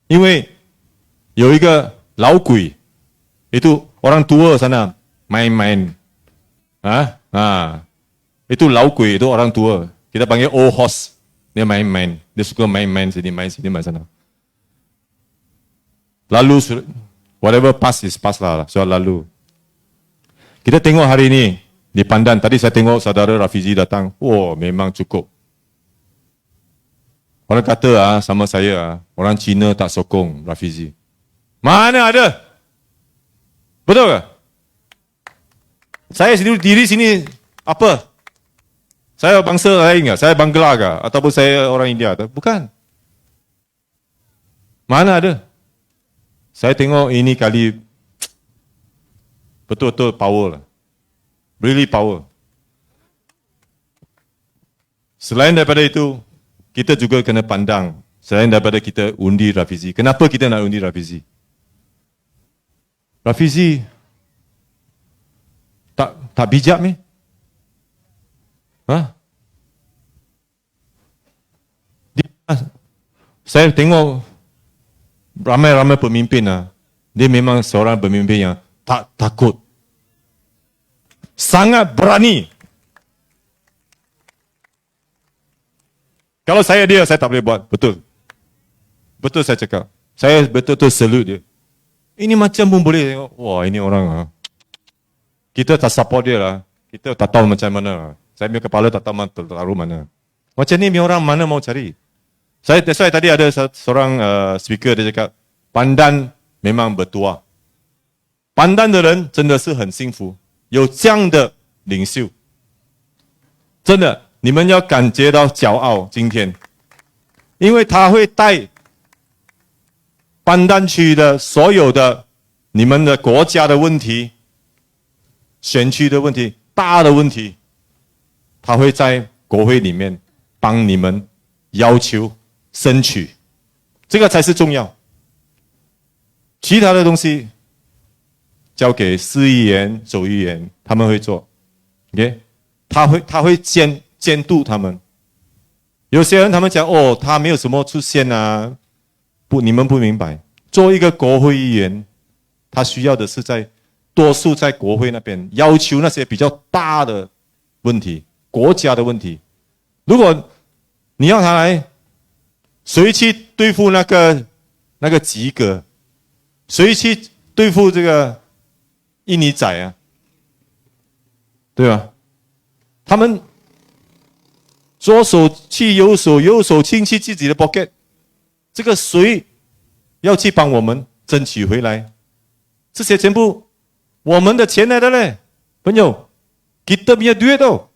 因为有一个老鬼 itu orang tua sana main-main, itu 老鬼 itu orang tua, kita panggil old horse, dia main-main, dia suka main-main sini main sana. Lalu whatever past is past lah, soal lalu. Kita tengok hari ini di Pandan, tadi saya tengok saudara Rafizi datang, memang cukup. Orang kata sama saya, orang Cina tak sokong Rafizi. Mana ada? Betul ke? Saya sendiri diri sini apa? Saya bangsa lain ke? Saya Bangla ke? Ataupun saya orang India? Bukan. Mana ada? Saya tengok ini kali betul-betul power lah. Really power. Selain daripada itu, kita juga kena pandang, selain daripada kita undi Rafizi. Kenapa kita nak undi Rafizi? Rafizi tak bijak ni? Saya tengok ramai-ramai pemimpin, dia memang seorang pemimpin yang tak takut. Sangat berani. Kalau saya dia, saya tak boleh buat. Betul. Betul saya cakap. Saya betul-betul salute dia. Ini macam pun boleh tengok. Wah, ini orang. Kita tak support dia lah. Kita tak tahu macam mana. Saya punya kepala tak tahu taruh mana. Macam ni orang mana mau cari. That's why tadi ada seorang speaker dia cakap, Pandan memang bertuah. pan丹的人真的是很幸福，有这样的领袖，真的，你们要感觉到骄傲。今天，因为他会带班丹区的所有的你们的国家的问题、选区的问题、大的问题，他会在国会里面帮你们要求争取，这个才是重要。其他的东西交给市议员、州议员，他们会做。OK， 他会监督他们。有些人他们讲哦，他没有什么出现啊，不，你们不明白。作为一个国会议员，他需要的是多数在国会那边要求那些比较大的问题、国家的问题。如果你要他来，谁去对付那个吉格？谁去对付这个印尼仔啊？对吧？他们左手去右手，右手进去自己的 pocket， 这个谁要去帮我们争取回来？这些全部我们的钱来的嘞，朋友，kita punya duit tau.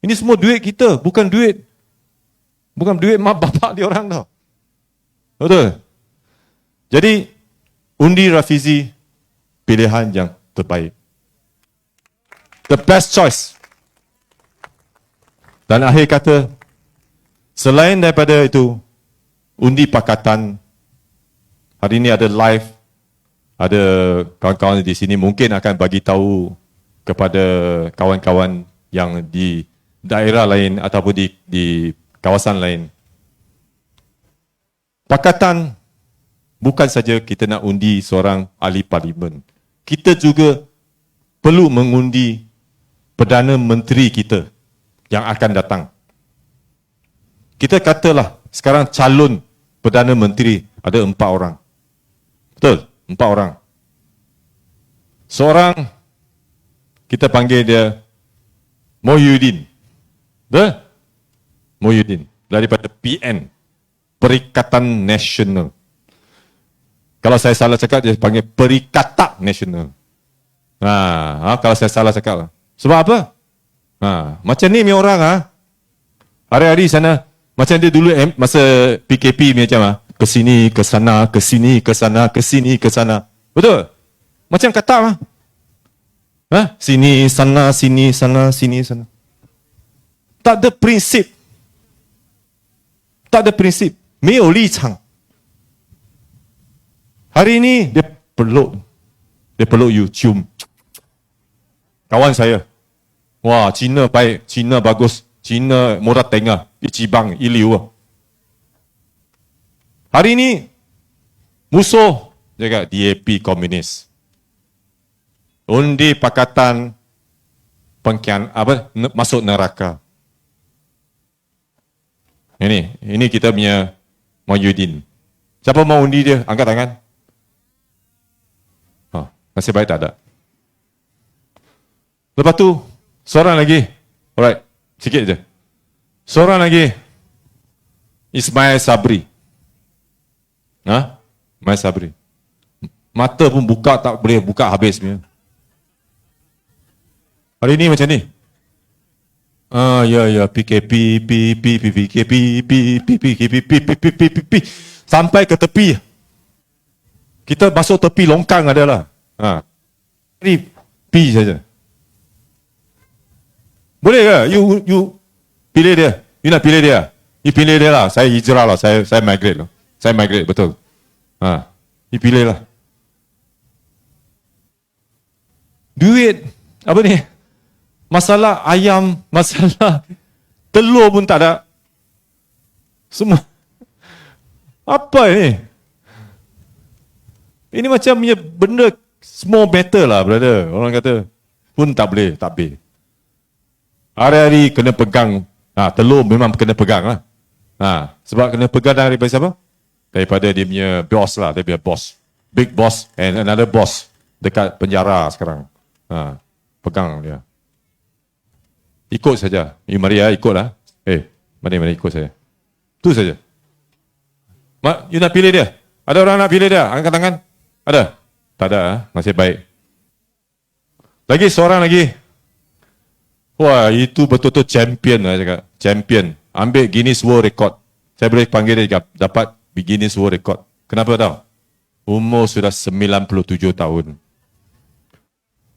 Ini semua duit kita, bukan duit mak bapak dia orang tau. Betul? Jadi undi Rafizi pilihan yang terbaik. The best choice. Dan akhir kata, selain daripada itu, undi pakatan, hari ini ada live, ada kawan-kawan di sini mungkin akan bagi tahu kepada kawan-kawan yang di daerah lain ataupun di kawasan lain. Pakatan bukan saja kita nak undi seorang ahli parlimen. Kita juga perlu mengundi Perdana Menteri kita yang akan datang. Kita katalah sekarang calon Perdana Menteri ada 4 orang. Betul? 4 orang. Seorang kita panggil dia Mohyuddin. Betul? Mohyuddin daripada PN, Perikatan Nasional. Kalau saya salah cakap, dia panggil Perikata Nasional. Kalau saya salah cakap. Sebab apa? Macam ni orang hari-hari sana, macam dia dulu masa PKP macam ke sini, ke sana, ke sini, ke sana, ke sini, ke sana. Betul? Macam kata sini, sana, sini, sana, sini, sana. Tak ada prinsip. Tak ada prinsip. 没有立场。Hari ini dia peluk you, cium. Kawan saya, wah Cina baik, Cina bagus, Cina murah tengah, icibang, iliu. Hari ini musuh jaga DAP komunis. Undi pakatan pengkhianat masuk neraka. Ini kita punya Mohyuddin. Siapa mau undi dia? Angkat tangan. Nasib baik tak ada. Lepas tu, seorang lagi. Alright, sikit je. Seorang lagi. Ismail Sabri. Ismail Sabri. Mata pun buka tak boleh buka habis punya. Hari ni macam ni. Ya, PKP, PKP, sampai ke tepi. Kita masuk tepi longkang adalah. Ini P saja. Boleh ke? You pilih dia. You nak pilih dia? You pilih dia lah. Saya hijrah lah. Saya migrate lah. Saya migrate, betul. You pilih lah. Duit. Apa ni? Masalah ayam, masalah telur pun tak ada. Semua. Apa ini? Ini macam punya benda small matter lah, brother. Orang kata pun tak boleh, tak boleh. Hari-hari kena pegang. Telur memang kena pegang lah. Sebab kena pegang daripada siapa? Daripada dia punya boss lah, dia punya boss. Big boss and another boss dekat penjara sekarang. Pegang dia. Ikut saja. Mari ya, ikutlah. Mari ikut saya. Itu saja. You nak pilih dia? Ada orang nak pilih dia? Angkat tangan. Ada? Tak ada. Nasib baik. Lagi seorang lagi. Wah, itu betul-betul champion lah cakap. Champion. Ambil Guinness World Record. Saya boleh panggil dia dapat Guinness World Record. Kenapa tahu? Umur sudah 97 tahun.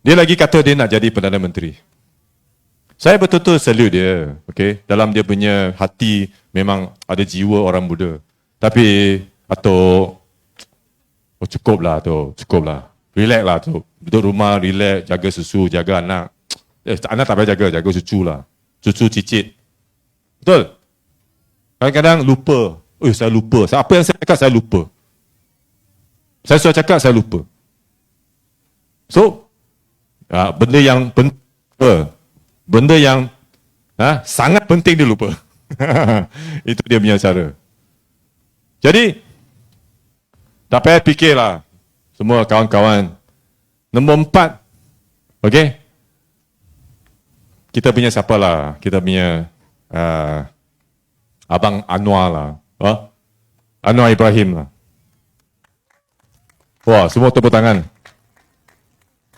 Dia lagi kata dia nak jadi Perdana Menteri. Saya betul-betul salute dia. Okay? Dalam dia punya hati memang ada jiwa orang muda. Tapi, cukup lah. Relax lah tu. Duduk rumah, relax, jaga susu, jaga anak. Anak tak payah jaga cucu lah. Cucu cicit. Betul? Kadang-kadang lupa. Saya lupa. Apa yang saya cakap, saya lupa. Saya sudah cakap, saya lupa. So, benda yang sangat penting dia lupa. Itu dia punya cara. Jadi, tak payah fikirlah. Semua kawan-kawan. Nombor 4. Okey? Kita punya siapa lah? Kita punya Abang Anwar lah. Anwar Ibrahim lah. Wah, semua tepuk tangan.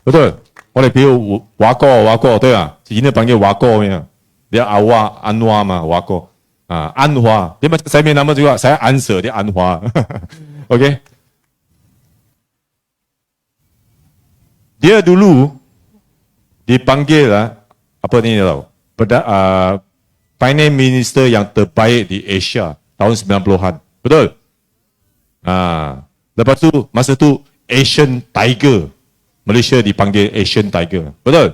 Betul? Boleh pilih Wako, betul tak? Cina panggil Wako punya. Dia Anwar mah, Wako. Anwar. Dia macam saya punya nama juga. Saya answer, dia Anwar. Okey? Dia dulu dipanggil apa ni tahu? Finance Minister yang terbaik di Asia tahun 90-an. Betul? Lepas tu, masa tu Asian Tiger. Malaysia dipanggil Asian Tiger. Betul?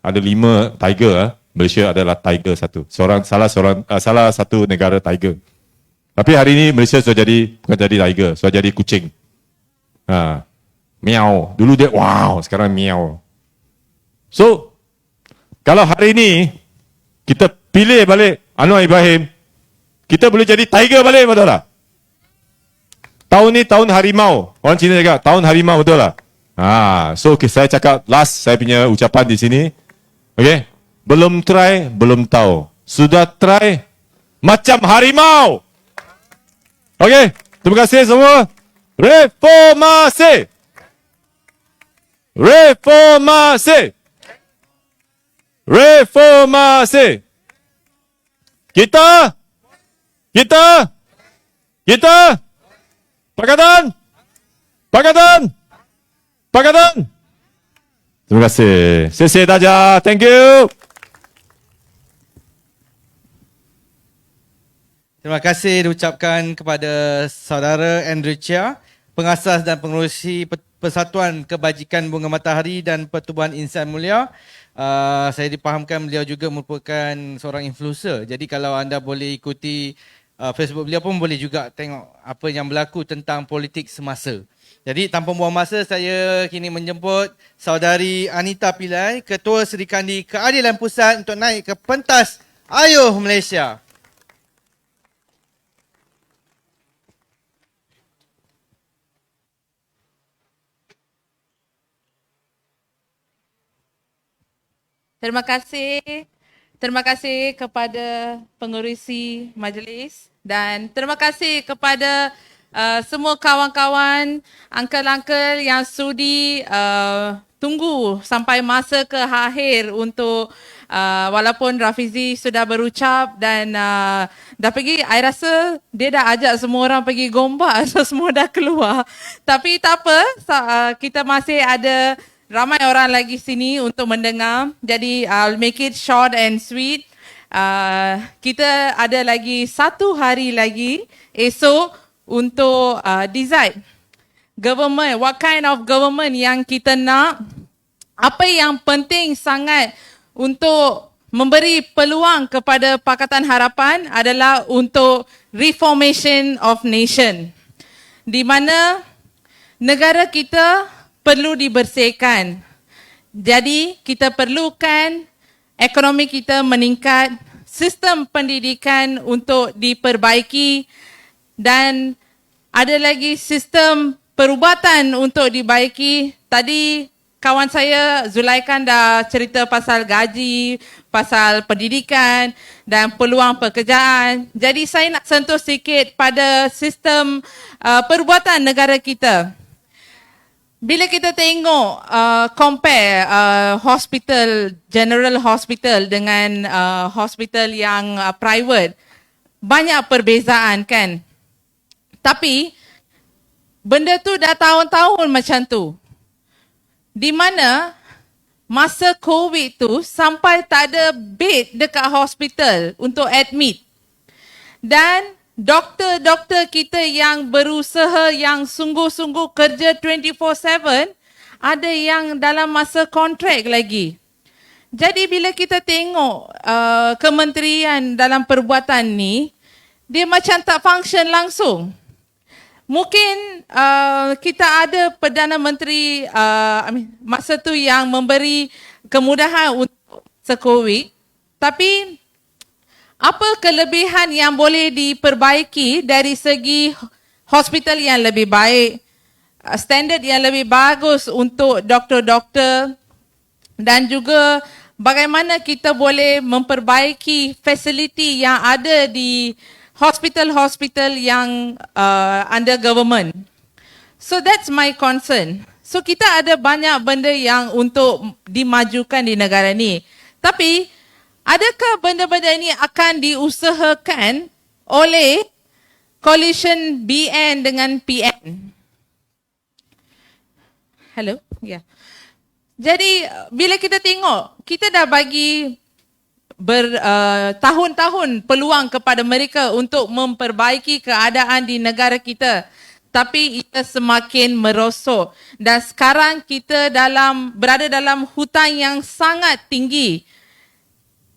Ada 5 tiger. Malaysia adalah tiger satu. Salah satu negara tiger. Tapi hari ini Malaysia sudah bukan jadi tiger, sudah jadi kucing. Miau. Dulu dia wow, sekarang miau. So, kalau hari ini kita pilih balik Anwar Ibrahim, kita boleh jadi tiger balik, betul tak? Tahun ni tahun harimau. Orang Cina cakap tahun harimau, betul tak? So saya cakap last saya punya ucapan di sini. Okay? Belum try, belum tahu. Sudah try, macam harimau. Okay? Terima kasih semua. Reformasi. Reformasi. Reformasi. Kita. Pakatan. Terima kasih. Sesi daja. Thank you. Terima kasih diucapkan kepada saudara Andrew Chia, pengasas dan pengerusi Persatuan Kebajikan Bunga Matahari dan Pertubuhan Insan Mulia. Saya dipahamkan beliau juga merupakan seorang influencer. Jadi kalau anda boleh ikuti Facebook beliau pun boleh juga tengok apa yang berlaku tentang politik semasa. Jadi tanpa buang masa, saya kini menjemput saudari Anita Pillai, Ketua Serikandi Keadilan Pusat untuk naik ke pentas Ayuh Malaysia. Terima kasih. Terima kasih kepada pengerusi majlis dan terima kasih kepada semua kawan-kawan, uncle-uncle yang sudi tunggu sampai masa ke akhir untuk walaupun Rafizi sudah berucap dan dah pergi, I rasa dia dah ajak semua orang pergi gombak, so semua dah keluar. Tapi tak apa, kita masih ada ramai orang lagi sini untuk mendengar. Jadi I'll make it short and sweet. Kita ada lagi 1 hari lagi esok untuk decide government, what kind of government yang kita nak. Apa yang penting sangat untuk memberi peluang kepada Pakatan Harapan adalah untuk reformation of nation. Di mana negara kita perlu dibersihkan. Jadi kita perlukan ekonomi kita meningkat sistem pendidikan untuk diperbaiki dan ada lagi sistem perubatan untuk dibaiki. Tadi kawan saya Zulaikan dah cerita pasal gaji, pasal pendidikan dan peluang pekerjaan. Jadi saya nak sentuh sikit pada sistem perubatan negara kita. Bila kita tengok compare hospital, general hospital dengan hospital yang private, banyak perbezaan kan. Tapi benda tu dah tahun-tahun macam tu. Di mana masa COVID tu sampai tak ada bed dekat hospital untuk admit. Dan doktor-doktor kita yang berusaha, yang sungguh-sungguh kerja 24/7, ada yang dalam masa kontrak lagi. Jadi bila kita tengok kementerian dalam perbuatan ni, dia macam tak function langsung. Mungkin kita ada Perdana Menteri masa tu yang memberi kemudahan untuk se-COVID, tapi apa kelebihan yang boleh diperbaiki dari segi hospital yang lebih baik, standard yang lebih bagus untuk doktor-doktor dan juga bagaimana kita boleh memperbaiki fasiliti yang ada di hospital-hospital yang under government. So that's my concern. So kita ada banyak benda yang untuk dimajukan di negara ni. Tapi adakah benda-benda ini akan diusahakan oleh coalition BN dengan PN? Hello? Ya. Yeah. Jadi bila kita tengok, kita dah bagi bertahun-tahun peluang kepada mereka untuk memperbaiki keadaan di negara kita. Tapi ia semakin merosot. Dan sekarang kita berada dalam hutang yang sangat tinggi.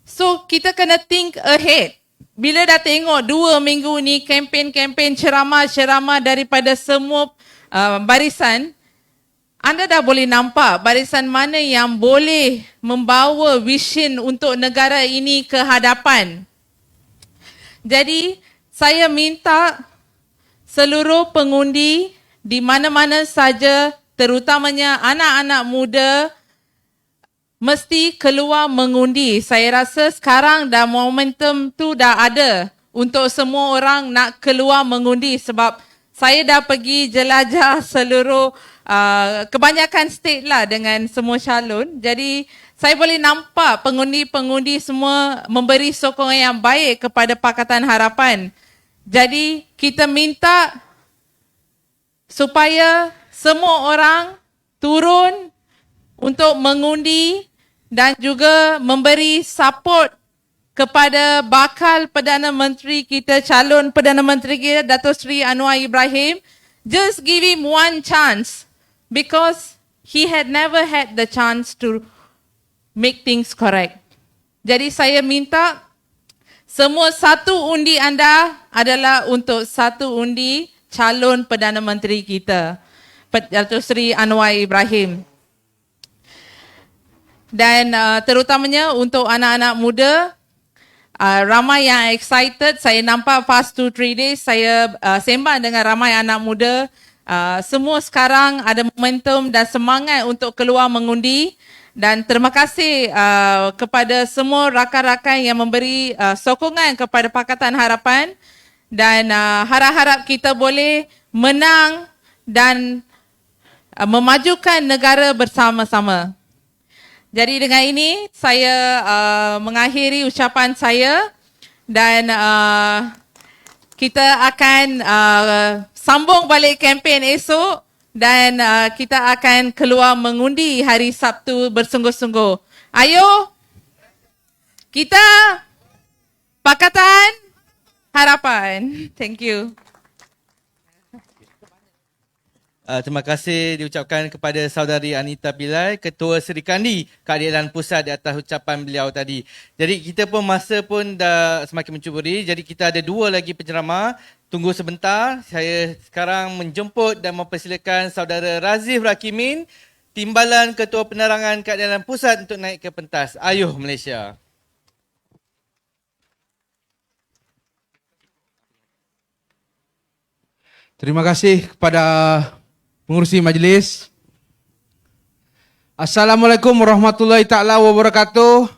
So kita kena think ahead. Bila dah tengok 2 minggu ni kempen-kempen ceramah-ceramah daripada semua barisan, anda dah boleh nampak barisan mana yang boleh membawa vision untuk negara ini ke hadapan. Jadi saya minta seluruh pengundi di mana-mana saja, terutamanya anak-anak muda, mesti keluar mengundi. Saya rasa sekarang dah momentum tu dah ada untuk semua orang nak keluar mengundi sebab saya dah pergi jelajah seluruh kebanyakan state lah dengan semua calon. Jadi saya boleh nampak pengundi-pengundi semua memberi sokongan yang baik kepada Pakatan Harapan. Jadi kita minta supaya semua orang turun untuk mengundi dan juga memberi support kepada bakal Perdana Menteri kita, calon Perdana Menteri kita, Dato' Sri Anwar Ibrahim. Just give him one chance because he had never had the chance to make things correct. Jadi saya minta semua satu undi anda adalah untuk satu undi calon Perdana Menteri kita, Dato' Sri Anwar Ibrahim. Dan terutamanya untuk anak-anak muda, ramai yang excited. Saya nampak past 2-3 days saya sembang dengan ramai anak muda. Semua sekarang ada momentum dan semangat untuk keluar mengundi. Dan terima kasih kepada semua rakan-rakan yang memberi sokongan kepada Pakatan Harapan. Dan harap-harap kita boleh menang dan memajukan negara bersama-sama. Jadi dengan ini saya mengakhiri ucapan saya dan kita akan sambung balik kempen esok dan kita akan keluar mengundi hari Sabtu bersungguh-sungguh. Ayo kita Pakatan Harapan. Thank you. Terima kasih diucapkan kepada saudari Anita Pillai, Ketua Seri Kandi Keadilan Pusat di atas ucapan beliau tadi. Jadi kita pun masa pun dah semakin mencuburi. Jadi kita ada 2 lagi penceramah. Tunggu sebentar. Saya sekarang menjemput dan mempersilakan saudara Razif Rakimin, Timbalan Ketua Penerangan Keadilan Pusat untuk naik ke pentas. Ayuh Malaysia. Terima kasih kepada pengurusi majlis. Assalamualaikum warahmatullahi taala wabarakatuh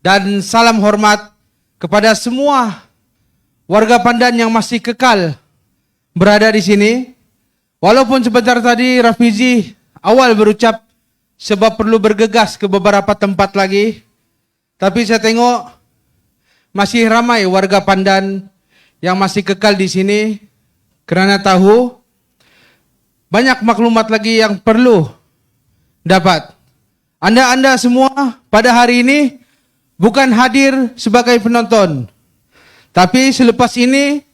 dan salam hormat kepada semua warga Pandan yang masih kekal berada di sini. Walaupun sebentar tadi Rafizi awal berucap sebab perlu bergegas ke beberapa tempat lagi, tapi saya tengok masih ramai warga Pandan yang masih kekal di sini kerana tahu banyak maklumat lagi yang perlu dapat. Anda semua pada hari ini bukan hadir sebagai penonton. Tapi selepas ini,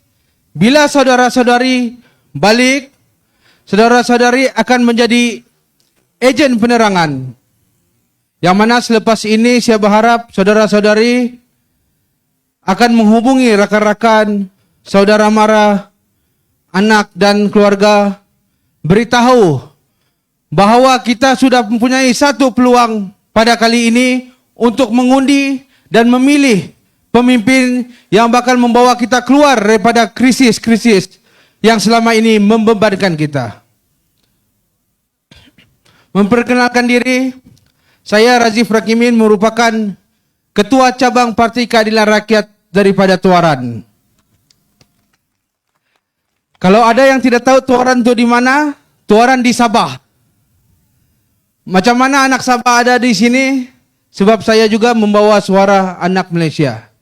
bila saudara-saudari balik, saudara-saudari akan menjadi ejen penerangan. Yang mana selepas ini saya berharap saudara-saudari akan menghubungi rakan-rakan, saudara mara, anak dan keluarga, beritahu bahawa kita sudah mempunyai satu peluang pada kali ini untuk mengundi dan memilih pemimpin yang bakal membawa kita keluar daripada krisis-krisis yang selama ini membebankan kita. Memperkenalkan diri, saya Razif Rakimin merupakan Ketua Cabang Parti Keadilan Rakyat daripada Tuaran. Kalau ada yang tidak tahu Tuaran itu di mana, Tuaran di Sabah. Macam mana anak Sabah ada di sini? Sebab saya juga membawa suara anak Malaysia.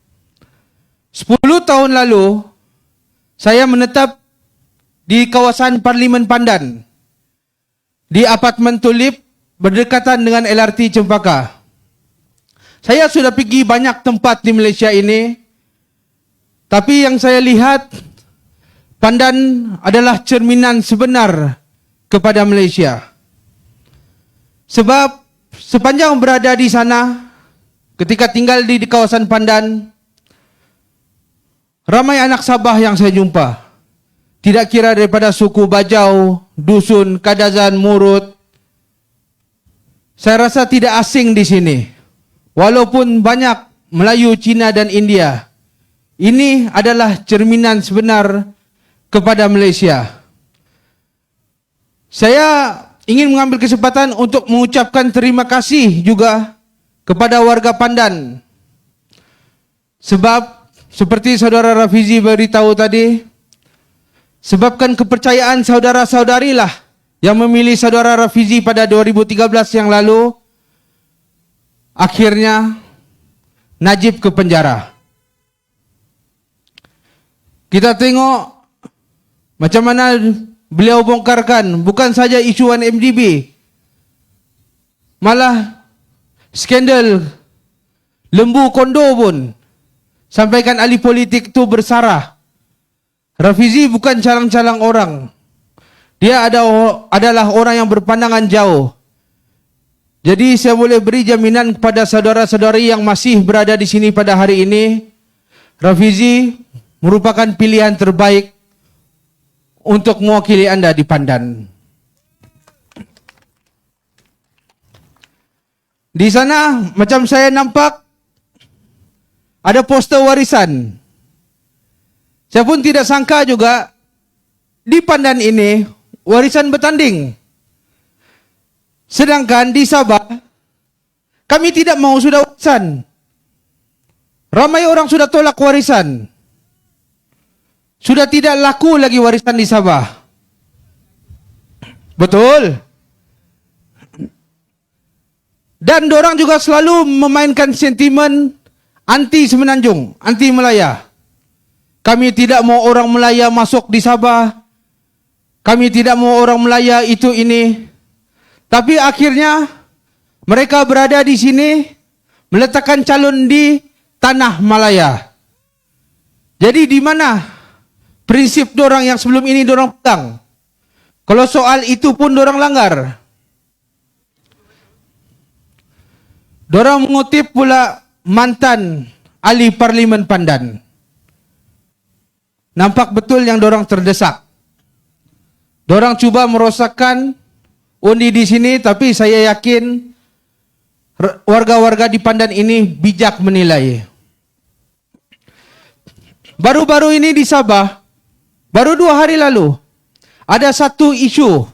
10 tahun lalu, saya menetap di kawasan Parlimen Pandan, di apartmen Tulip berdekatan dengan LRT Cempaka. Saya sudah pergi banyak tempat di Malaysia ini, tapi yang saya lihat, Pandan adalah cerminan sebenar kepada Malaysia. Sebab sepanjang berada di sana, ketika tinggal di kawasan Pandan, ramai anak Sabah yang saya jumpa. Tidak kira daripada suku Bajau, Dusun, Kadazan, Murut. Saya rasa tidak asing di sini. Walaupun banyak Melayu, Cina dan India. Ini adalah cerminan sebenar kepada Malaysia. Saya ingin mengambil kesempatan untuk mengucapkan terima kasih juga kepada warga Pandan. Sebab seperti saudara Rafizi beritahu tadi, sebabkan kepercayaan saudara-saudarilah yang memilih saudara Rafizi pada 2013 yang lalu, akhirnya Najib ke penjara. Kita tengok macam mana beliau bongkarkan bukan saja isu 1MDB, malah skandal lembu kondo pun sampaikan ahli politik itu bersarah. Rafizi bukan calang-calang orang. Dia adalah orang yang berpandangan jauh. Jadi saya boleh beri jaminan kepada saudara-saudari yang masih berada di sini pada hari ini, Rafizi merupakan pilihan terbaik untuk mewakili anda di Pandan. Di sana macam saya nampak ada poster warisan. Saya pun tidak sangka juga di Pandan ini warisan bertanding. Sedangkan di Sabah kami tidak mau sudah warisan. Ramai orang sudah tolak warisan. Sudah tidak laku lagi warisan di Sabah. Betul. Dan dorang juga selalu memainkan sentimen anti Semenanjung, anti Melaya. Kami tidak mau orang Melaya masuk di Sabah. Kami tidak mau orang Melaya itu ini. Tapi akhirnya mereka berada di sini meletakkan calon di tanah Malaya. Jadi di mana prinsip dorang yang sebelum ini dorang pegang? Kalau soal itu pun dorang langgar. Dorang mengutip pula mantan ahli Parlimen Pandan. Nampak betul yang dorang terdesak. Dorang cuba merosakkan undi di sini, tapi saya yakin warga-warga di Pandan ini bijak menilai. Baru-baru ini di Sabah, baru 2 hari lalu, ada satu isu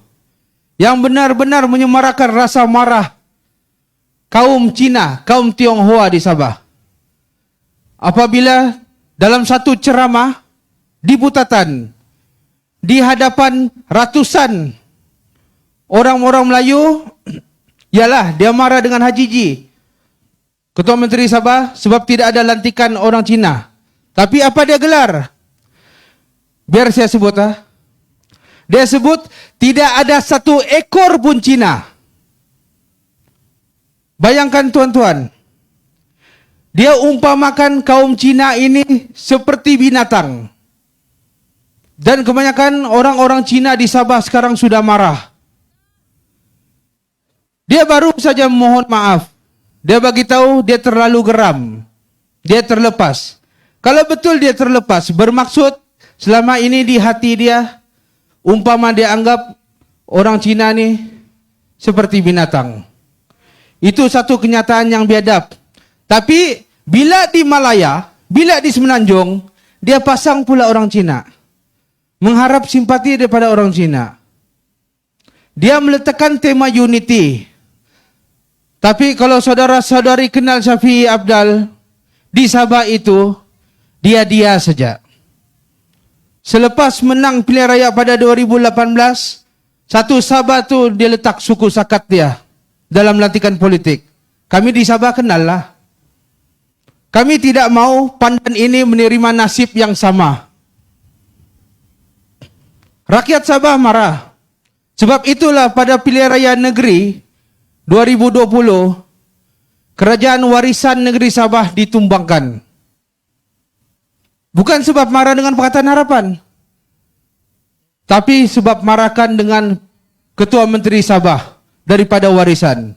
yang benar-benar menyemarakan rasa marah kaum Cina, kaum Tionghoa di Sabah. Apabila dalam satu ceramah di Butatan, di hadapan ratusan orang-orang Melayu, ialah dia marah dengan Haji Ji, Ketua Menteri Sabah, sebab tidak ada lantikan orang Cina. Tapi apa dia gelar? Biar saya sebut. Dia sebut tidak ada satu ekor pun Cina. Bayangkan tuan-tuan, dia umpamakan kaum Cina ini seperti binatang. Dan kebanyakan orang-orang Cina di Sabah sekarang sudah marah. Dia baru saja mohon maaf. Dia bagi tahu dia terlalu geram. Dia terlepas. Kalau betul dia terlepas, bermaksud selama ini di hati dia, umpama dia anggap orang Cina ni seperti binatang. Itu satu kenyataan yang biadab. Tapi bila di Malaya, bila di Semenanjung, dia pasang pula orang Cina. Mengharap simpati daripada orang Cina. Dia meletakkan tema unity. Tapi kalau saudara-saudari kenal Syafiee Apdal, di Sabah itu, dia saja. Selepas menang pilihan raya pada 2018, satu Sabah tu dia letak suku sakat dia dalam lantikan politik. Kami di Sabah kenal lah. Kami tidak mau pandan ini menerima nasib yang sama. Rakyat Sabah marah. Sebab itulah pada pilihan raya negeri 2020, kerajaan warisan negeri Sabah ditumbangkan. Bukan sebab marah dengan Pakatan Harapan, tapi sebab marahkan dengan Ketua Menteri Sabah daripada warisan.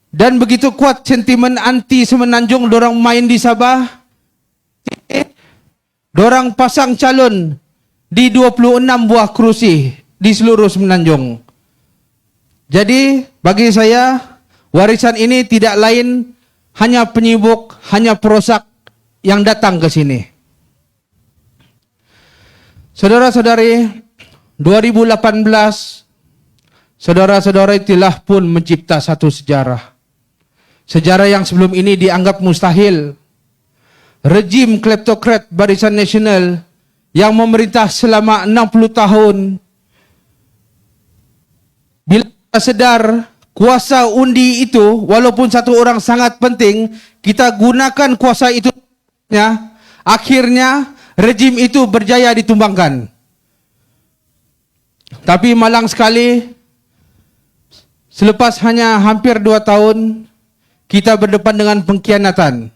Dan begitu kuat sentimen anti Semenanjung, dorang main di Sabah, dorang pasang calon di 26 buah kerusi di seluruh Semenanjung. Jadi bagi saya warisan ini tidak lain hanya penyibuk, hanya perosak yang datang ke sini. Saudara-saudari, 2018 saudara-saudari telah pun mencipta satu sejarah. Sejarah yang sebelum ini dianggap mustahil. Rejim kleptokrat Barisan Nasional yang memerintah selama 60 tahun, bila sedar kuasa undi itu, walaupun satu orang sangat penting, kita gunakan kuasa itu, akhirnya rejim itu berjaya ditumbangkan. Tapi malang sekali, selepas hanya hampir 2 tahun, kita berdepan dengan pengkhianatan.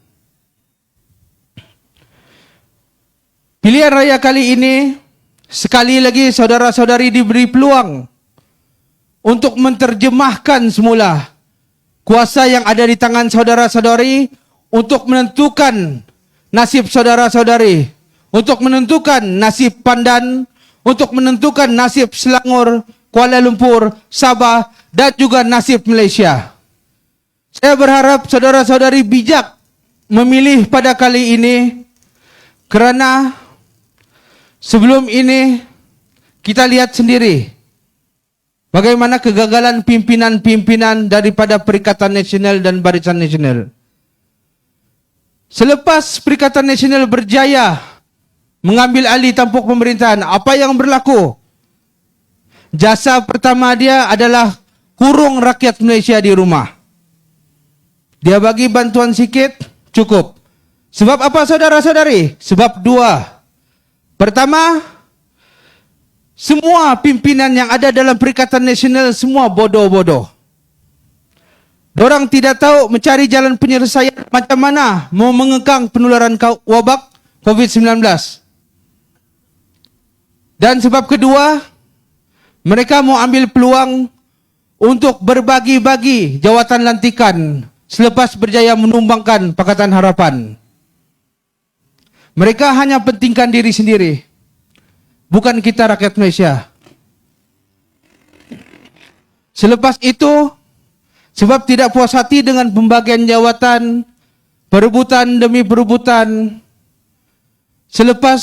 Pilihan raya kali ini, sekali lagi saudara-saudari diberi peluang untuk menerjemahkan semula kuasa yang ada di tangan saudara-saudari untuk menentukan nasib saudara-saudari, untuk menentukan nasib Pandan, untuk menentukan nasib Selangor, Kuala Lumpur, Sabah dan juga nasib Malaysia. Saya berharap saudara-saudari bijak memilih pada kali ini, kerana sebelum ini kita lihat sendiri bagaimana kegagalan pimpinan-pimpinan daripada Perikatan Nasional dan Barisan Nasional. Selepas Perikatan Nasional berjaya mengambil alih tampuk pemerintahan, apa yang berlaku? Jasa pertama dia adalah kurung rakyat Malaysia di rumah. Dia bagi bantuan sikit, cukup. Sebab apa saudara-saudari? Sebab dua. Pertama, semua pimpinan yang ada dalam Perikatan Nasional semua bodoh-bodoh. Dorang tidak tahu mencari jalan penyelesaian macam mana mau mengekang penularan wabak COVID-19. Dan sebab kedua, mereka mau ambil peluang untuk berbagi-bagi jawatan lantikan selepas berjaya menumbangkan Pakatan Harapan. Mereka hanya pentingkan diri sendiri, bukan kita rakyat Malaysia. Selepas itu, sebab tidak puas hati dengan pembagian jawatan, perebutan demi perebutan, selepas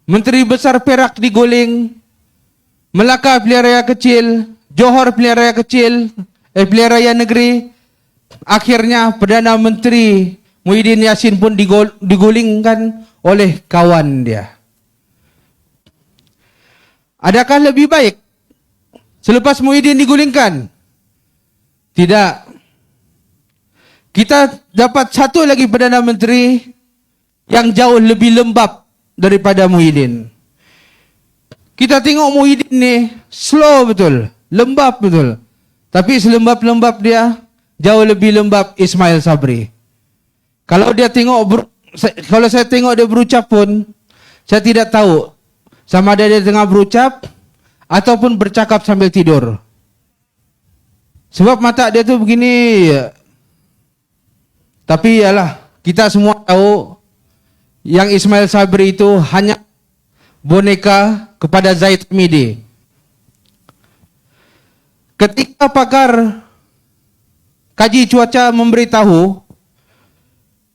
Menteri Besar Perak diguling, Melaka pilihan raya kecil, Johor pilihan raya kecil, pilihan raya negeri. Akhirnya Perdana Menteri Muhyiddin Yassin pun digulingkan oleh kawan dia. Adakah lebih baik selepas Muhyiddin digulingkan? Tidak. Kita dapat satu lagi Perdana Menteri yang jauh lebih lembab daripada Muhyiddin. Kita tengok Muhyiddin ni slow betul, lembab betul. Tapi selembab-lembab dia, jauh lebih lembab Ismail Sabri. Kalau saya tengok dia berucap pun, saya tidak tahu sama ada dia tengah berucap ataupun bercakap sambil tidur. Sebab mata dia tu begini. Tapi yalah, kita semua tahu yang Ismail Sabri itu hanya boneka kepada Zaid Hamidi. Ketika pakar kaji cuaca memberitahu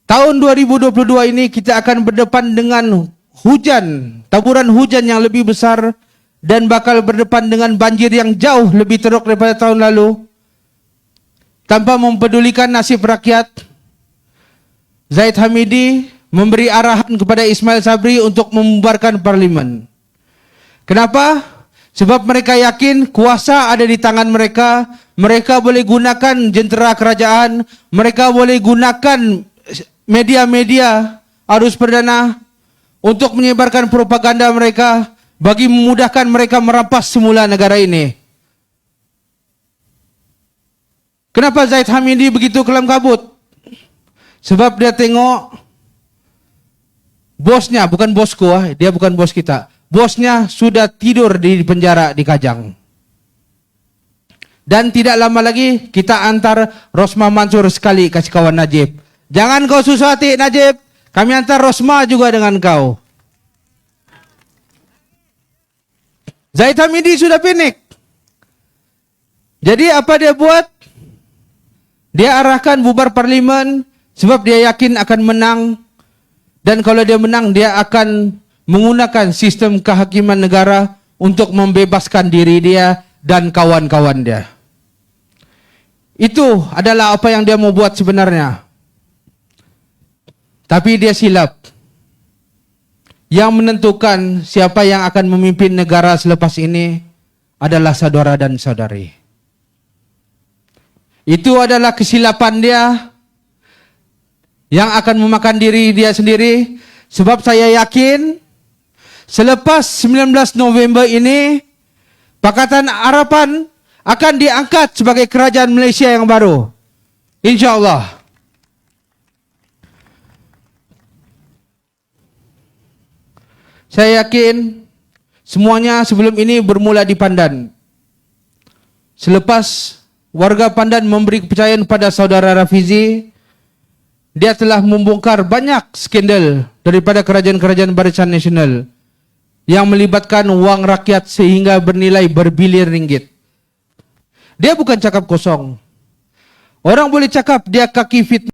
tahun 2022 ini kita akan berdepan dengan hujan, taburan hujan yang lebih besar dan bakal berdepan dengan banjir yang jauh lebih teruk daripada tahun lalu. Tanpa mempedulikan nasib rakyat, Zaid Hamidi memberi arahan kepada Ismail Sabri untuk membubarkan parlimen. Kenapa? Sebab mereka yakin kuasa ada di tangan mereka. Mereka boleh gunakan jentera kerajaan. Mereka boleh gunakan media-media arus perdana untuk menyebarkan propaganda mereka bagi memudahkan mereka merampas semula negara ini. Kenapa Zaid Hamidi begitu kelam kabut? Sebab dia tengok bosnya, bukan bosku, dia bukan bos kita. Bosnya sudah tidur di penjara di Kajang. Dan tidak lama lagi kita antar Rosma Mansur sekali kasih kawan Najib. Jangan kau susah hati Najib, kami antar Rosma juga dengan kau. Zaid Hamidi sudah panik. Jadi apa dia buat? Dia arahkan bubar parlimen sebab dia yakin akan menang. Dan kalau dia menang, dia akan menggunakan sistem kehakiman negara untuk membebaskan diri dia dan kawan-kawan dia. Itu adalah apa yang dia mau buat sebenarnya. Tapi dia silap. Yang menentukan siapa yang akan memimpin negara selepas ini adalah saudara dan saudari. Itu adalah kesilapan dia yang akan memakan diri dia sendiri. Sebab saya yakin selepas 19 November ini, Pakatan Harapan akan diangkat sebagai kerajaan Malaysia yang baru. InsyaAllah. Saya yakin semuanya sebelum ini bermula di Pandan. Selepas warga Pandan memberi kepercayaan pada saudara Rafizi, dia telah membongkar banyak skandal daripada kerajaan-kerajaan Barisan Nasional yang melibatkan wang rakyat sehingga bernilai berbilion ringgit. Dia bukan cakap kosong. Orang boleh cakap dia kaki fitnah.